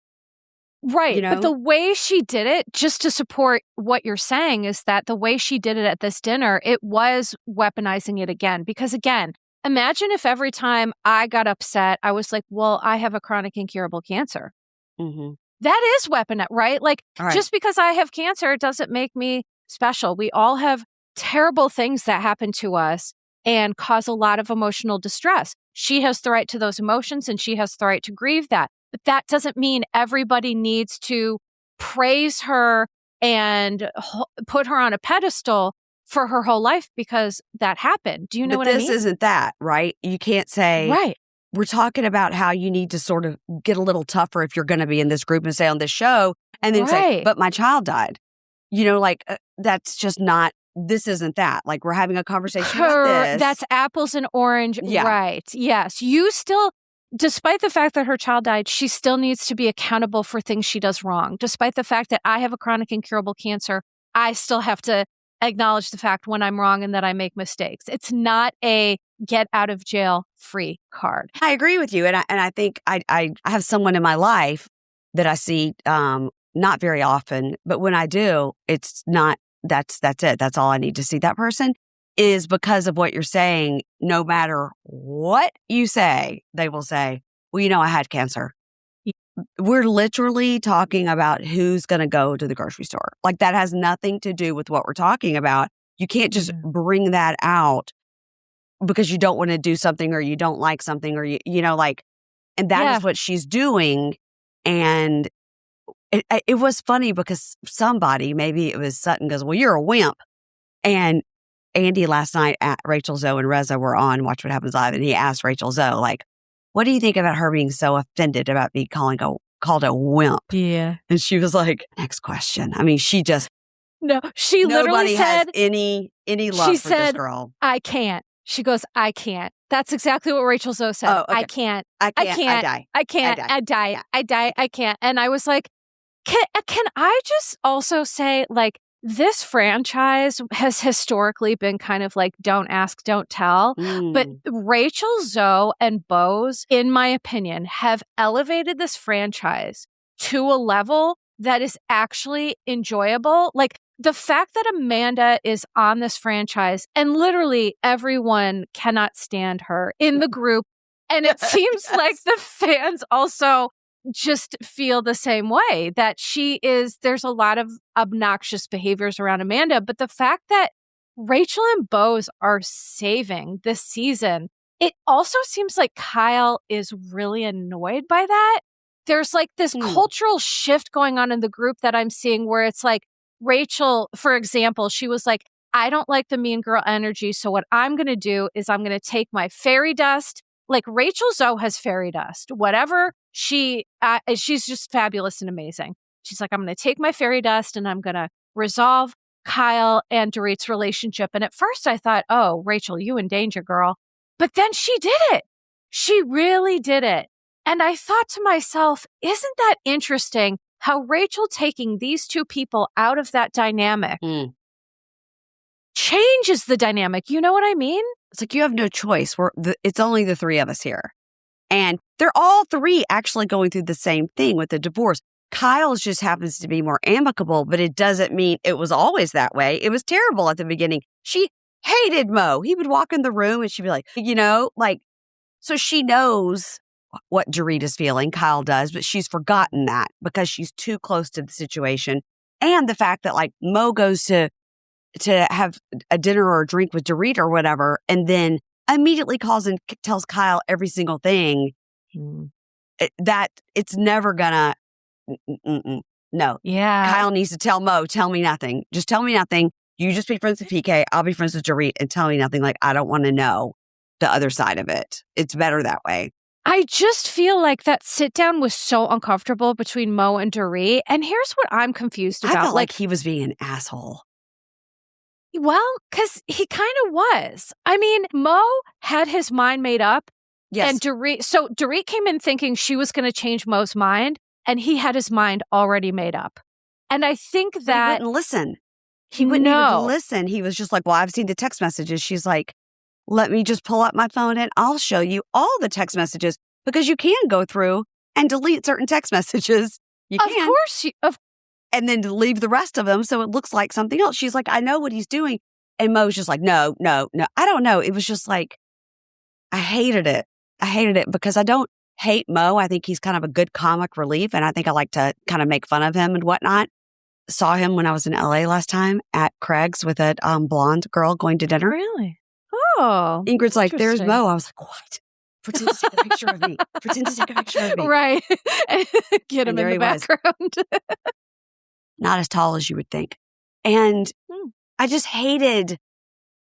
Right. You know? But the way she did it, just to support what you're saying, is that the way she did it at this dinner, it was weaponizing it again. Because again, imagine if every time I got upset, I was like, well, I have a chronic incurable cancer. Mm-hmm. That is weapon, right? Like, right. Just because I have cancer, it doesn't make me special. We all have terrible things that happen to us and cause a lot of emotional distress. She has the right to those emotions and she has the right to grieve that. But that doesn't mean everybody needs to praise her and put her on a pedestal for her whole life because that happened. Do you know what I mean? This isn't that, right? You can't say, right. We're talking about how you need to sort of get a little tougher if you're going to be in this group and say on this show, and then say, but my child died. You know, like that's just not, this isn't that. Like we're having a conversation about this. That's apples and orange. Yeah. Right. Yes. You still, despite the fact that her child died, she still needs to be accountable for things she does wrong. Despite the fact that I have a chronic incurable cancer, I still have to acknowledge the fact when I'm wrong and that I make mistakes. It's not a get out of jail free card. I agree with you. And I think I have someone in my life that I see not very often, but when I do, it's not, that's it. That's all I need to see that person is because of what you're saying. No matter what you say, they will say, well, you know, I had cancer. We're literally talking about who's going to go to the grocery store. Like that has nothing to do with what we're talking about. You can't just bring that out because you don't want to do something or you don't like something or you know, like, and that is what she's doing. And it was funny because somebody, maybe it was Sutton, goes, well, you're a wimp. And Andy last night at Rachel Zoe and Reza were on Watch What Happens Live. And he asked Rachel Zoe, like, what do you think about her being so offended about me called a wimp? Yeah. And she was like, next question. I mean, she just. No, she literally said. Has any love for this girl. I can't. She goes, I can't. That's exactly what Rachel Zoe said. Oh, okay. I can't. I can't. I can't. I die. I die. I can't. And I was like, can I just also say, like, this franchise has historically been kind of like, don't ask, don't tell. But Rachel Zoe and Boz, in my opinion, have elevated this franchise to a level that is actually enjoyable. Like the fact that Amanda is on this franchise and literally everyone cannot stand her in the group. And it seems like the fans also just feel the same way that there's a lot of obnoxious behaviors around Amanda, but the fact that Rachel and Boz are saving this season, it also seems like Kyle is really annoyed by that. There's like this cultural shift going on in the group that I'm seeing where it's like Rachel, for example, she was like, I don't like the mean girl energy. So what I'm going to do is I'm going to take my fairy dust. Like Rachel Zoe has fairy dust, whatever she's just fabulous and amazing. She's like, I'm going to take my fairy dust and I'm going to resolve Kyle and Dorit's relationship. And at first I thought, oh, Rachel, you in danger, girl. But then she did it. She really did it. And I thought to myself, isn't that interesting how Rachel taking these two people out of that dynamic changes the dynamic? You know what I mean? It's like you have no choice. It's only the three of us here. And they're all three actually going through the same thing with the divorce. Kyle's just happens to be more amicable, but it doesn't mean it was always that way. It was terrible at the beginning. She hated Mo. He would walk in the room and she'd be like, you know, like, so she knows what Dorit is feeling. Kyle does, but she's forgotten that because she's too close to the situation. And the fact that like Mo goes to have a dinner or a drink with Dorit or whatever, and then immediately calls and tells Kyle every single thing that it's never gonna, no. Yeah. Kyle needs to tell Mo, tell me nothing. Just tell me nothing. You just be friends with PK. I'll be friends with Dorit and tell me nothing. Like, I don't want to know the other side of it. It's better that way. I just feel like that sit down was so uncomfortable between Mo and Dorit. And here's what I'm confused about. I felt like he was being an asshole. Well, because he kind of was. I mean, Mo had his mind made up Yes. And Dorit came in thinking she was going to change Mo's mind, and he had his mind already made up. And I think that he wouldn't listen. He wouldn't even listen. He was just like, well, I've seen the text messages. She's like, let me just pull up my phone and I'll show you all the text messages, because you can go through and delete certain text messages. You can. Of course. And then leave the rest of them so it looks like something else. She's like, I know what he's doing. And Mo's just like, no. I don't know. It was just like, I hated it. I hated it because I don't hate Mo. I think he's kind of a good comic relief. And I think I like to kind of make fun of him and whatnot. Saw him when I was in LA last time at Craig's with a blonde girl going to dinner. Really? Oh. Ingrid's like, there's Mo. I was like, what? Pretend to take a picture of me. Pretend to take a picture of me. Right. Get him in the background. Not as tall as you would think. And I just hated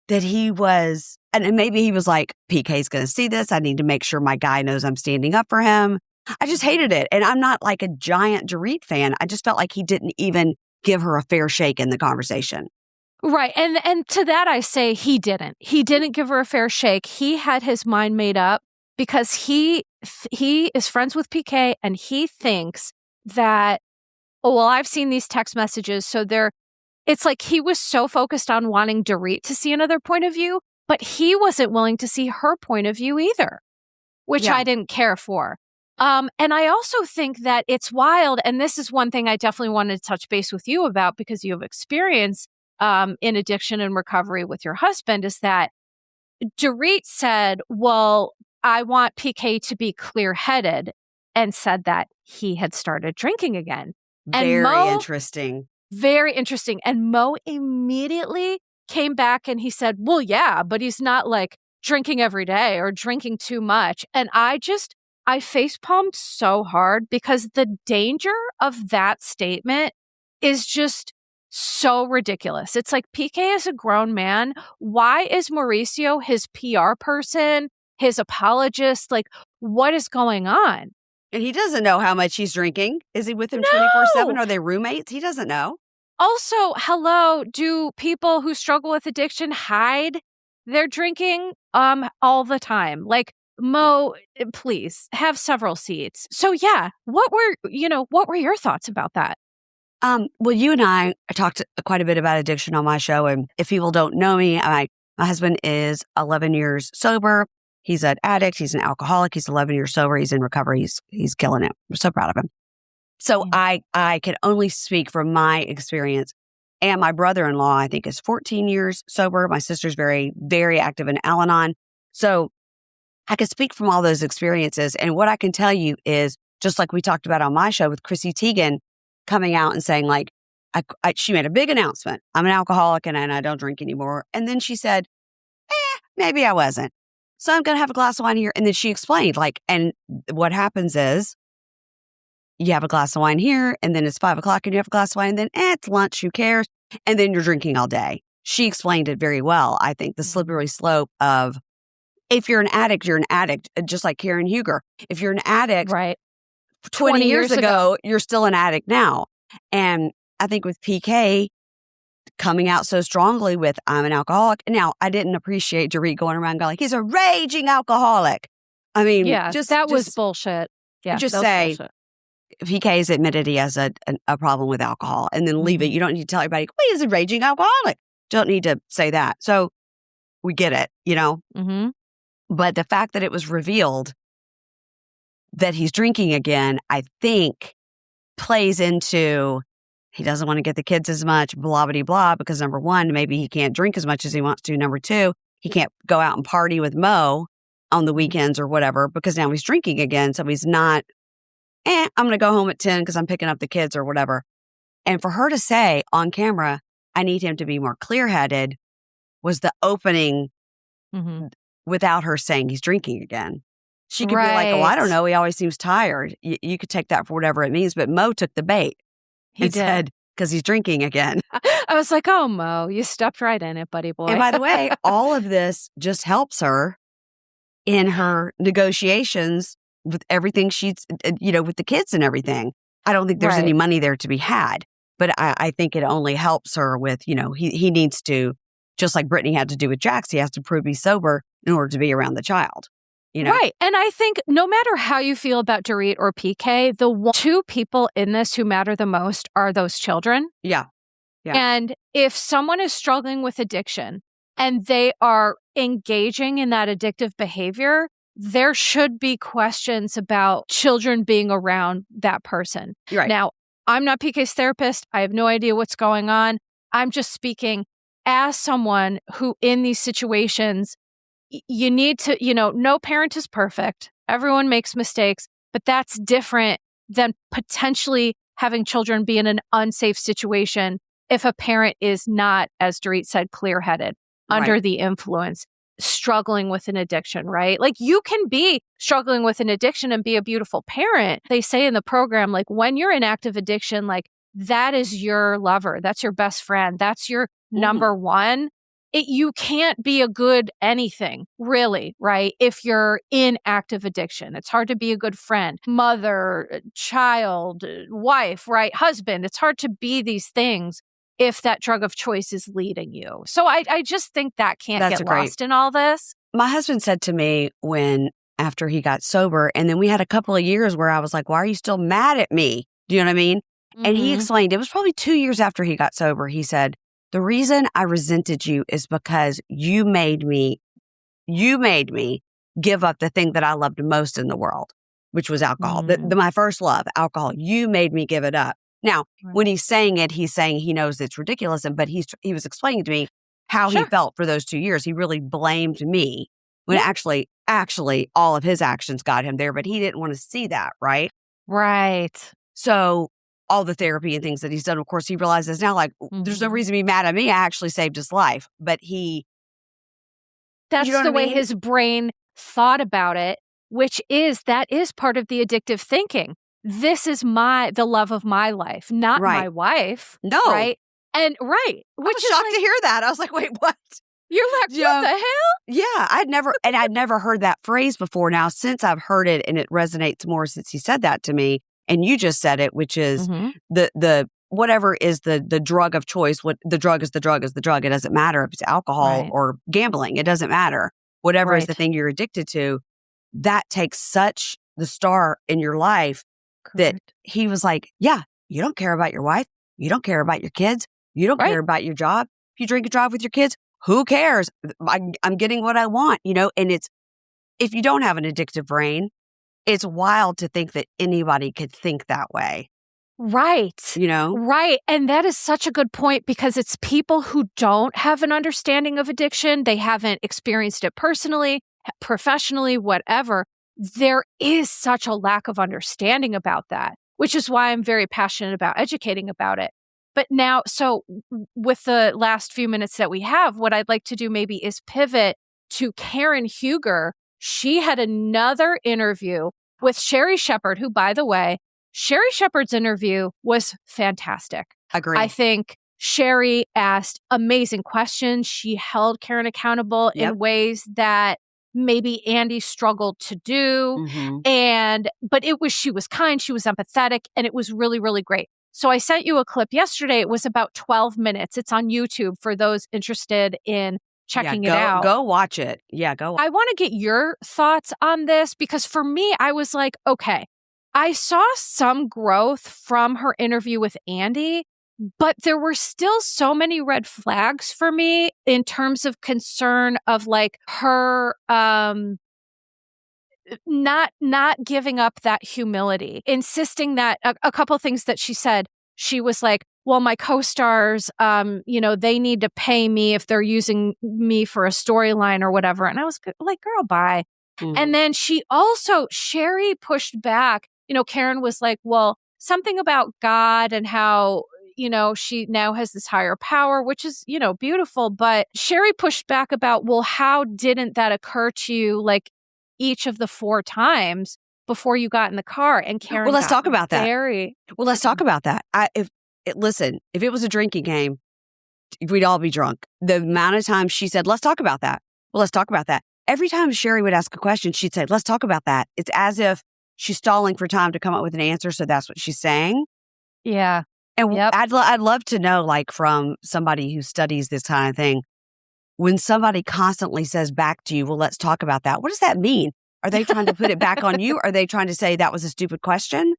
that he was, and maybe he was like, PK's going to see this. I need to make sure my guy knows I'm standing up for him. I just hated it. And I'm not like a giant Dorit fan. I just felt like he didn't even give her a fair shake in the conversation. Right. And to that I say he didn't. He didn't give her a fair shake. He had his mind made up because he is friends with PK, and he thinks that, oh, well, I've seen these text messages. So it's like he was so focused on wanting Dorit to see another point of view, but he wasn't willing to see her point of view either, which I didn't care for. And I also think that it's wild. And this is one thing I definitely wanted to touch base with you about, because you have experience in addiction and recovery with your husband, is that Dorit said, well, I want PK to be clear-headed, and said that he had started drinking again. Very interesting. Very interesting. And Mo immediately came back and he said, well, yeah, but he's not like drinking every day or drinking too much. And I facepalmed so hard, because the danger of that statement is just so ridiculous. It's like, PK is a grown man. Why is Mauricio his PR person, his apologist? Like, what is going on? And he doesn't know how much he's drinking. Is he with him 24/7? Are they roommates? He doesn't know. Also, hello, do people who struggle with addiction hide their drinking all the time? Like, Mo, please have several seats. So yeah, what were your thoughts about that? Well, you and I talked quite a bit about addiction on my show. And if people don't know me, my husband is 11 years sober. He's an addict. He's an alcoholic. He's 11 years sober. He's in recovery. He's killing it. We're so proud of him. So I can only speak from my experience. And my brother-in-law, I think, is 14 years sober. My sister's very, very active in Al-Anon. So I can speak from all those experiences. And what I can tell you is, just like we talked about on my show with Chrissy Teigen coming out and saying, like, she made a big announcement. I'm an alcoholic and I don't drink anymore. And then she said, maybe I wasn't. So I'm going to have a glass of wine here. And then she explained, like, and what happens is you have a glass of wine here, and then it's 5 o'clock and you have a glass of wine, and then it's lunch, who cares? And then you're drinking all day. She explained it very well. I think the slippery slope of, if you're an addict, you're an addict, just like Karen Huger. If you're an addict, right, 20 years ago, you're still an addict now. And I think with PK coming out so strongly with, I'm an alcoholic. Now, I didn't appreciate Dorit going around going like, he's a raging alcoholic. I mean, that was bullshit. Yeah, just say, PK's admitted he has a problem with alcohol, and then leave it. You don't need to tell everybody, well, he's a raging alcoholic. Don't need to say that. So we get it, Mm-hmm. But the fact that it was revealed that he's drinking again, I think plays into, he doesn't want to get the kids as much, blah, blah, blah, because number one, maybe he can't drink as much as he wants to. Number two, he can't go out and party with Mo on the weekends or whatever, because now he's drinking again. So he's not, I'm going to go home at 10 because I'm picking up the kids or whatever. And for her to say on camera, I need him to be more clear-headed, was the opening without her saying he's drinking again. She could be like, oh, I don't know. He always seems tired. You could take that for whatever it means. But Mo took the bait. He said, because he's drinking again. I was like, oh, Mo, you stepped right in it, buddy boy. And by the way, all of this just helps her in her negotiations with everything she's, with the kids and everything. I don't think there's any money there to be had. But I think it only helps her with, he needs to, just like Brittany had to do with Jax, he has to prove he's sober in order to be around the child. Right. And I think no matter how you feel about Dorit or PK, the two people in this who matter the most are those children. Yeah. And if someone is struggling with addiction and they are engaging in that addictive behavior, there should be questions about children being around that person. Right. Now, I'm not PK's therapist. I have no idea what's going on. I'm just speaking as someone who in these situations, you need to, no parent is perfect. Everyone makes mistakes, but that's different than potentially having children be in an unsafe situation if a parent is not, as Dorit said, clear-headed, under the influence, struggling with an addiction, right? Like you can be struggling with an addiction and be a beautiful parent. They say in the program, like when you're in active addiction, like that is your lover. That's your best friend. That's your number one. You can't be a good anything, really, right? If you're in active addiction, it's hard to be a good friend, mother, child, wife, right? Husband. It's hard to be these things if that drug of choice is leading you. So I just think that can't get lost in all this. My husband said to me after he got sober, and then we had a couple of years where I was like, why are you still mad at me? Do you know what I mean? And he explained, it was probably 2 years after he got sober. He said, the reason I resented you is because you made me give up the thing that I loved most in the world, which was alcohol. My first love, alcohol. You made me give it up. Now, when he's saying it, he's saying he knows it's ridiculous, but he was explaining to me how he felt for those 2 years. He really blamed me when actually all of his actions got him there, but he didn't want to see that, right? Right. So all the therapy and things that he's done, of course, he realizes now, like, there's no reason to be mad at me. I actually saved his life. But that's the way his brain thought about it, that is part of the addictive thinking. This is the love of my life, not my wife. No. Right. And which I was shocked to hear that. I was like, wait, what? You're like, what the hell? Yeah. I'd never heard that phrase before. Now, since I've heard it and it resonates more since he said that to me, and you just said it, which is the whatever is the drug of choice. What the drug is the drug is the drug. It doesn't matter if it's alcohol or gambling. It doesn't matter. Whatever is the thing you're addicted to, that takes such the star in your life that he was like, yeah, you don't care about your wife. You don't care about your kids. You don't care about your job. If you drink and drive with your kids, who cares? I'm getting what I want, and if you don't have an addictive brain, it's wild to think that anybody could think that way. Right. Right. And that is such a good point because it's people who don't have an understanding of addiction. They haven't experienced it personally, professionally, whatever. There is such a lack of understanding about that, which is why I'm very passionate about educating about it. But now, so with the last few minutes that we have, what I'd like to do maybe is pivot to Karen Huger. She had another interview with Sherri Shepard, who, by the way, Sherri Shepard's interview was fantastic. Agree. I think Sherri asked amazing questions. She held Karen accountable in ways that maybe Andy struggled to do. But she was kind, she was empathetic, and it was really, really great. So I sent you a clip yesterday. It was about 12 minutes. It's on YouTube for those interested in checking it out. Go watch it. Yeah, go. I want to get your thoughts on this because for me, I was like, okay, I saw some growth from her interview with Andy, but there were still so many red flags for me in terms of concern of like her not giving up that humility, insisting that a couple things that she said. She was like, well, my co-stars, they need to pay me if they're using me for a storyline or whatever. And I was like, girl, bye. And then Sherri pushed back. Karen was like, well, something about God and how, she now has this higher power, which is, beautiful. But Sherri pushed back about, well, how didn't that occur to you like each of the 4 times before you got in the car? And Karen, well, let's talk about that. Well, let's talk about that. Listen, if it was a drinking game, we'd all be drunk. The amount of times she said, let's talk about that. Well, let's talk about that. Every time Sherri would ask a question, she'd say, let's talk about that. It's as if she's stalling for time to come up with an answer. So that's what she's saying. Yeah. And I'd love to know, like, from somebody who studies this kind of thing, when somebody constantly says back to you, well, let's talk about that. What does that mean? Are they trying to put it back on you? Are they trying to say that was a stupid question?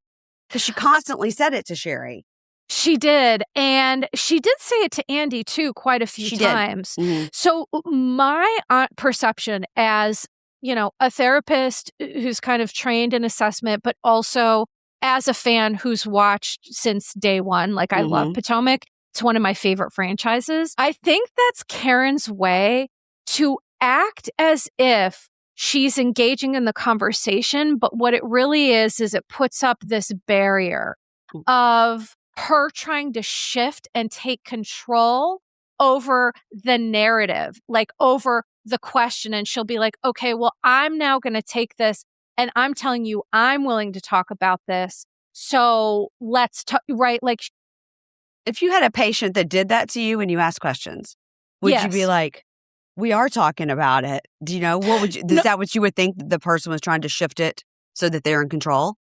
Because she constantly said it to Sherri. She did. And she did say it to Andy, too, quite a few times. Mm-hmm. So my perception as, a therapist who's kind of trained in assessment, but also as a fan who's watched since day one, like I love Potomac. It's one of my favorite franchises. I think that's Karen's way to act as if she's engaging in the conversation, but what it really is it puts up this barrier of her trying to shift and take control over the narrative, like over the question. And she'll be like, okay, well, I'm now going to take this and I'm telling you, I'm willing to talk about this. So let's talk, right? Like, if you had a patient that did that to you when you ask questions, would you be like, we are talking about it? Do you know, what would you, is that what you would think the person was trying to shift it so that they're in control?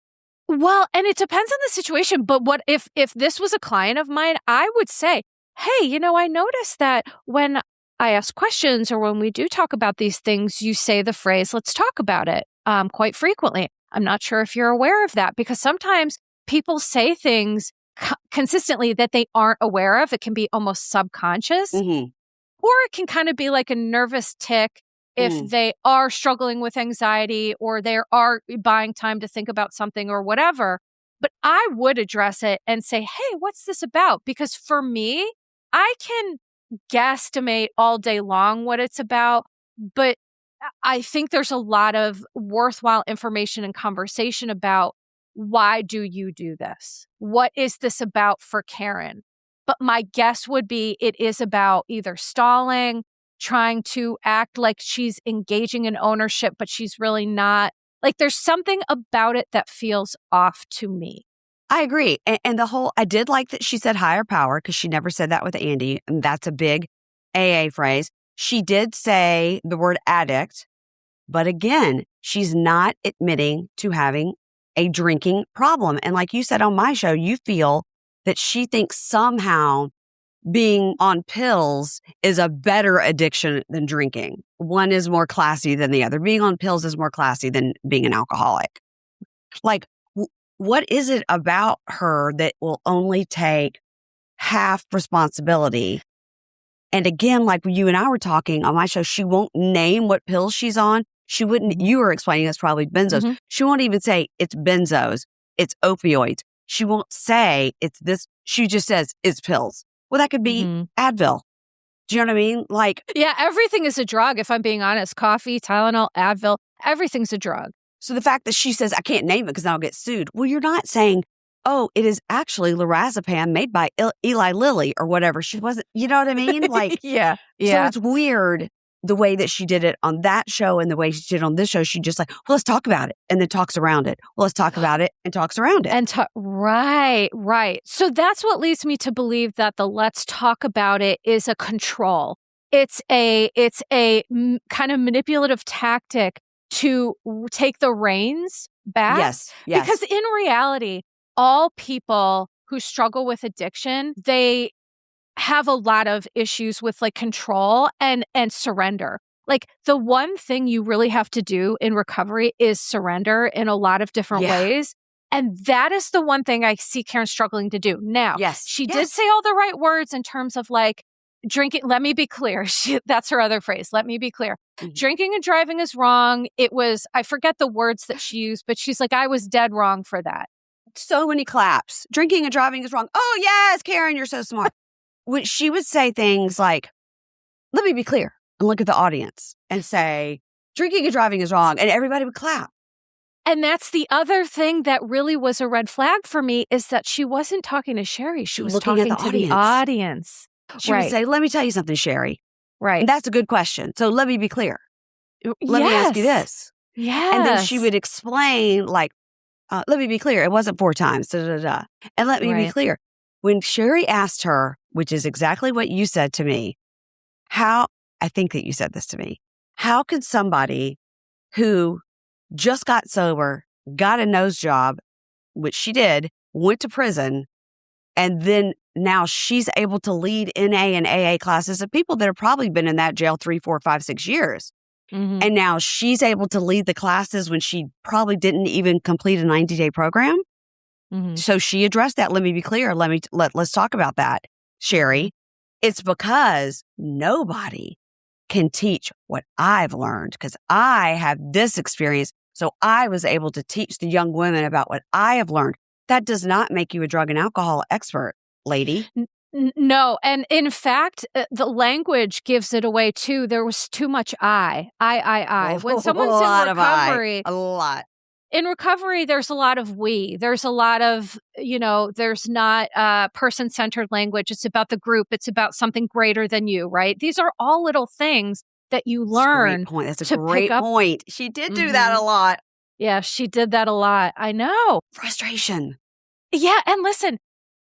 Well, and it depends on the situation. But what if this was a client of mine, I would say, hey, I noticed that when I ask questions or when we do talk about these things, you say the phrase, let's talk about it, quite frequently. I'm not sure if you're aware of that, because sometimes people say things consistently that they aren't aware of. It can be almost subconscious, or it can kind of be like a nervous tick if they are struggling with anxiety or they are buying time to think about something or whatever. But I would address it and say, hey, what's this about? Because for me, I can guesstimate all day long what it's about, but I think there's a lot of worthwhile information and conversation about, why do you do this? What is this about for Karen? But my guess would be it is about either stalling, trying to act like she's engaging in ownership, but she's really not. Like, there's something about it that feels off to me. I agree. And I did like that she said higher power, because she never said that with Andy. And that's a big AA phrase. She did say the word addict, but again, she's not admitting to having a drinking problem. And like you said on my show, you feel that she thinks somehow being on pills is a better addiction than drinking. One is more classy than the other. Being on pills is more classy than being an alcoholic. Like, what is it about her that will only take half responsibility? And again, like you and I were talking on my show, she won't name what pills she's on. She wouldn't, you were explaining it's probably benzos. She won't even say it's benzos, it's opioids. She won't say it's this. She just says it's pills. Well, that could be Advil. Do you know what I mean? Like, yeah, everything is a drug. If I'm being honest, coffee, Tylenol, Advil, everything's a drug. So the fact that she says, I can't name it because I'll get sued. Well, you're not saying, oh, it is actually lorazepam made by Eli Lilly or whatever. She wasn't, you know what I mean? Like, yeah. So it's weird the way that she did it on that show and the way she did it on this show. She just like, well, let's talk about it. And then talks around it. Well, let's talk about it and talks around it. And right. So that's what leads me to believe that the let's talk about it is a control. It's a kind of manipulative tactic to take the reins back. Yes. Because in reality, all people who struggle with addiction, they have a lot of issues with like control and surrender. Like, the one thing you really have to do in recovery is surrender in a lot of different ways. And that is the one thing I see Karen struggling to do. Now, she did say all the right words in terms of like drinking. Let me be clear. That's her other phrase. Let me be clear. Drinking and driving is wrong. I forget the words that she used, but she's like, I was dead wrong for that. So many claps. Drinking and driving is wrong. Oh, yes, Karen, you're so smart. She would say things like, let me be clear, and look at the audience and say, drinking and driving is wrong. And everybody would clap. And that's the other thing that really was a red flag for me, is that she wasn't talking to Sherri. She was looking talking at to the audience. She would say, let me tell you something, Sherri. Right. And that's a good question. So let me be clear. Let me ask you this. Yes. And then she would explain, like, let me be clear. It wasn't 4 times. And let me be clear. When Sherri asked her, which is exactly what you said to me, I think that you said this to me, how could somebody who just got sober, got a nose job, which she did, went to prison, and then now she's able to lead NA and AA classes of people that have probably been in that jail 3, 4, 5, 6 years. Mhm. And now she's able to lead the classes when she probably didn't even complete a 90-day program. Mhm. So she addressed that. Let me be clear. Let's talk about that, Sherri. It's because nobody can teach what I've learned because I have this experience. So I was able to teach the young women about what I have learned. That does not make you a drug and alcohol expert, lady. No, and in fact, the language gives it away too. There was too much I. When someone's in recovery, a lot. in recovery, there's a lot of we. There's a lot of, there's not person-centered language. It's about the group. It's about something greater than you, right? These are all little things that you learn That's a to great pick up. point. She did do that a lot. Yeah, she did that a lot. I know. Frustration. Yeah, and listen,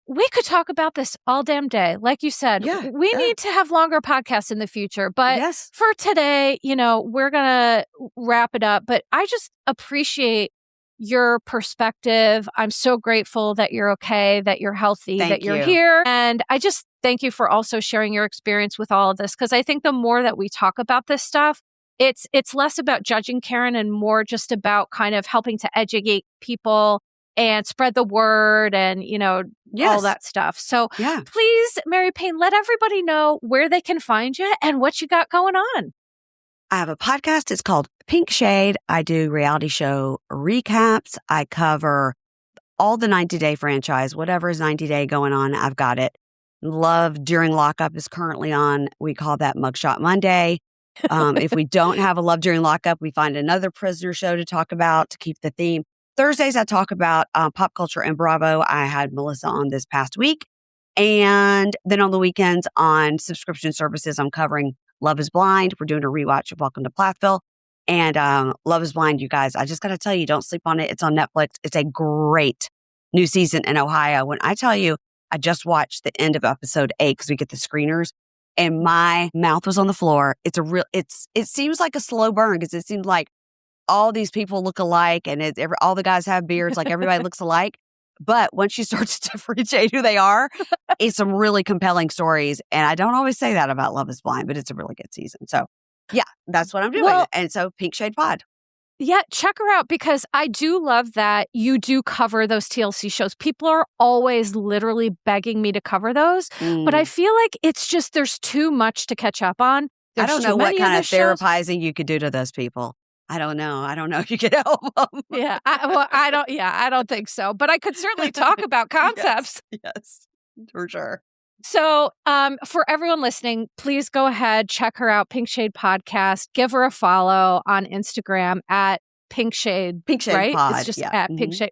we could talk about this all damn day. Like you said, we need to have longer podcasts in the future. But for today, we're going to wrap it up. But I just appreciate your perspective. I'm so grateful that you're okay, that you're healthy, that you're here. And I just thank you for also sharing your experience with all of this. Because I think the more that we talk about this stuff, it's less about judging Karen and more just about kind of helping to educate people and spread the word and, all that stuff. So please, Mary Payne, let everybody know where they can find you and what you got going on. I have a podcast. It's called Pink Shade. I do reality show recaps. I cover all the 90-day franchise, whatever is 90-day going on. I've got it. Love During Lockup is currently on. We call that Mugshot Monday. If we don't have a Love During Lockup, we find another prisoner show to talk about to keep the theme. Thursdays, I talk about pop culture and Bravo. I had Melissa on this past week. And then on the weekends on subscription services, I'm covering Love is Blind. We're doing a rewatch of Welcome to Plathville. And Love is Blind, you guys, I just got to tell you, don't sleep on it. It's on Netflix. It's a great new season in Ohio. When I tell you, I just watched the end of episode 8 because we get the screeners and my mouth was on the floor. It seems like a slow burn because it seems like all these people look alike and all the guys have beards, like everybody looks alike. But once you start to differentiate who they are, it's some really compelling stories. And I don't always say that about Love is Blind, but it's a really good season. So yeah, that's what I'm doing. And so Pink Shade Pod. Yeah, check her out because I do love that you do cover those TLC shows. People are always literally begging me to cover those, but I feel like it's just there's too much to catch up on. I don't know what kind of therapizing you could do to those people. I don't know if you could help them. I don't think so. But I could certainly talk about concepts. Yes, for sure. So for everyone listening, please go ahead, check her out, Pink Shade Podcast. Give her a follow on Instagram at Pink Shade. Pink Shade right? Pod. It's just at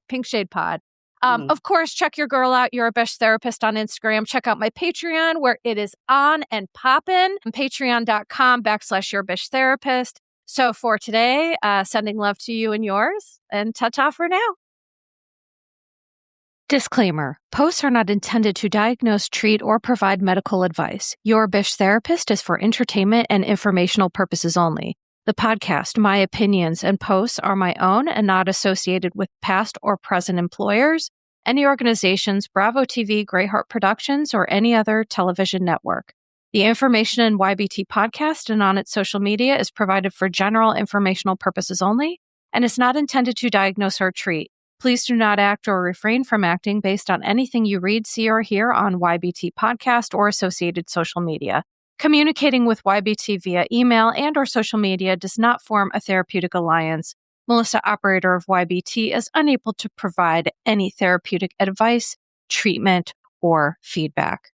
Pink Shade Pod. Of course, check your girl out, You're a Best Therapist on Instagram. Check out my Patreon where it is on and poppin'. Patreon.com/You're a Best Therapist. So for today, sending love to you and yours, and ta-ta for now. Disclaimer. Posts are not intended to diagnose, treat, or provide medical advice. Your Bish Therapist is for entertainment and informational purposes only. The podcast, my opinions, and posts are my own and not associated with past or present employers, any organizations, Bravo TV, Greyheart Productions, or any other television network. The information in YBT podcast and on its social media is provided for general informational purposes only and is not intended to diagnose or treat. Please do not act or refrain from acting based on anything you read, see, or hear on YBT podcast or associated social media. Communicating with YBT via email and or social media does not form a therapeutic alliance. Melissa, operator of YBT, is unable to provide any therapeutic advice, treatment, or feedback.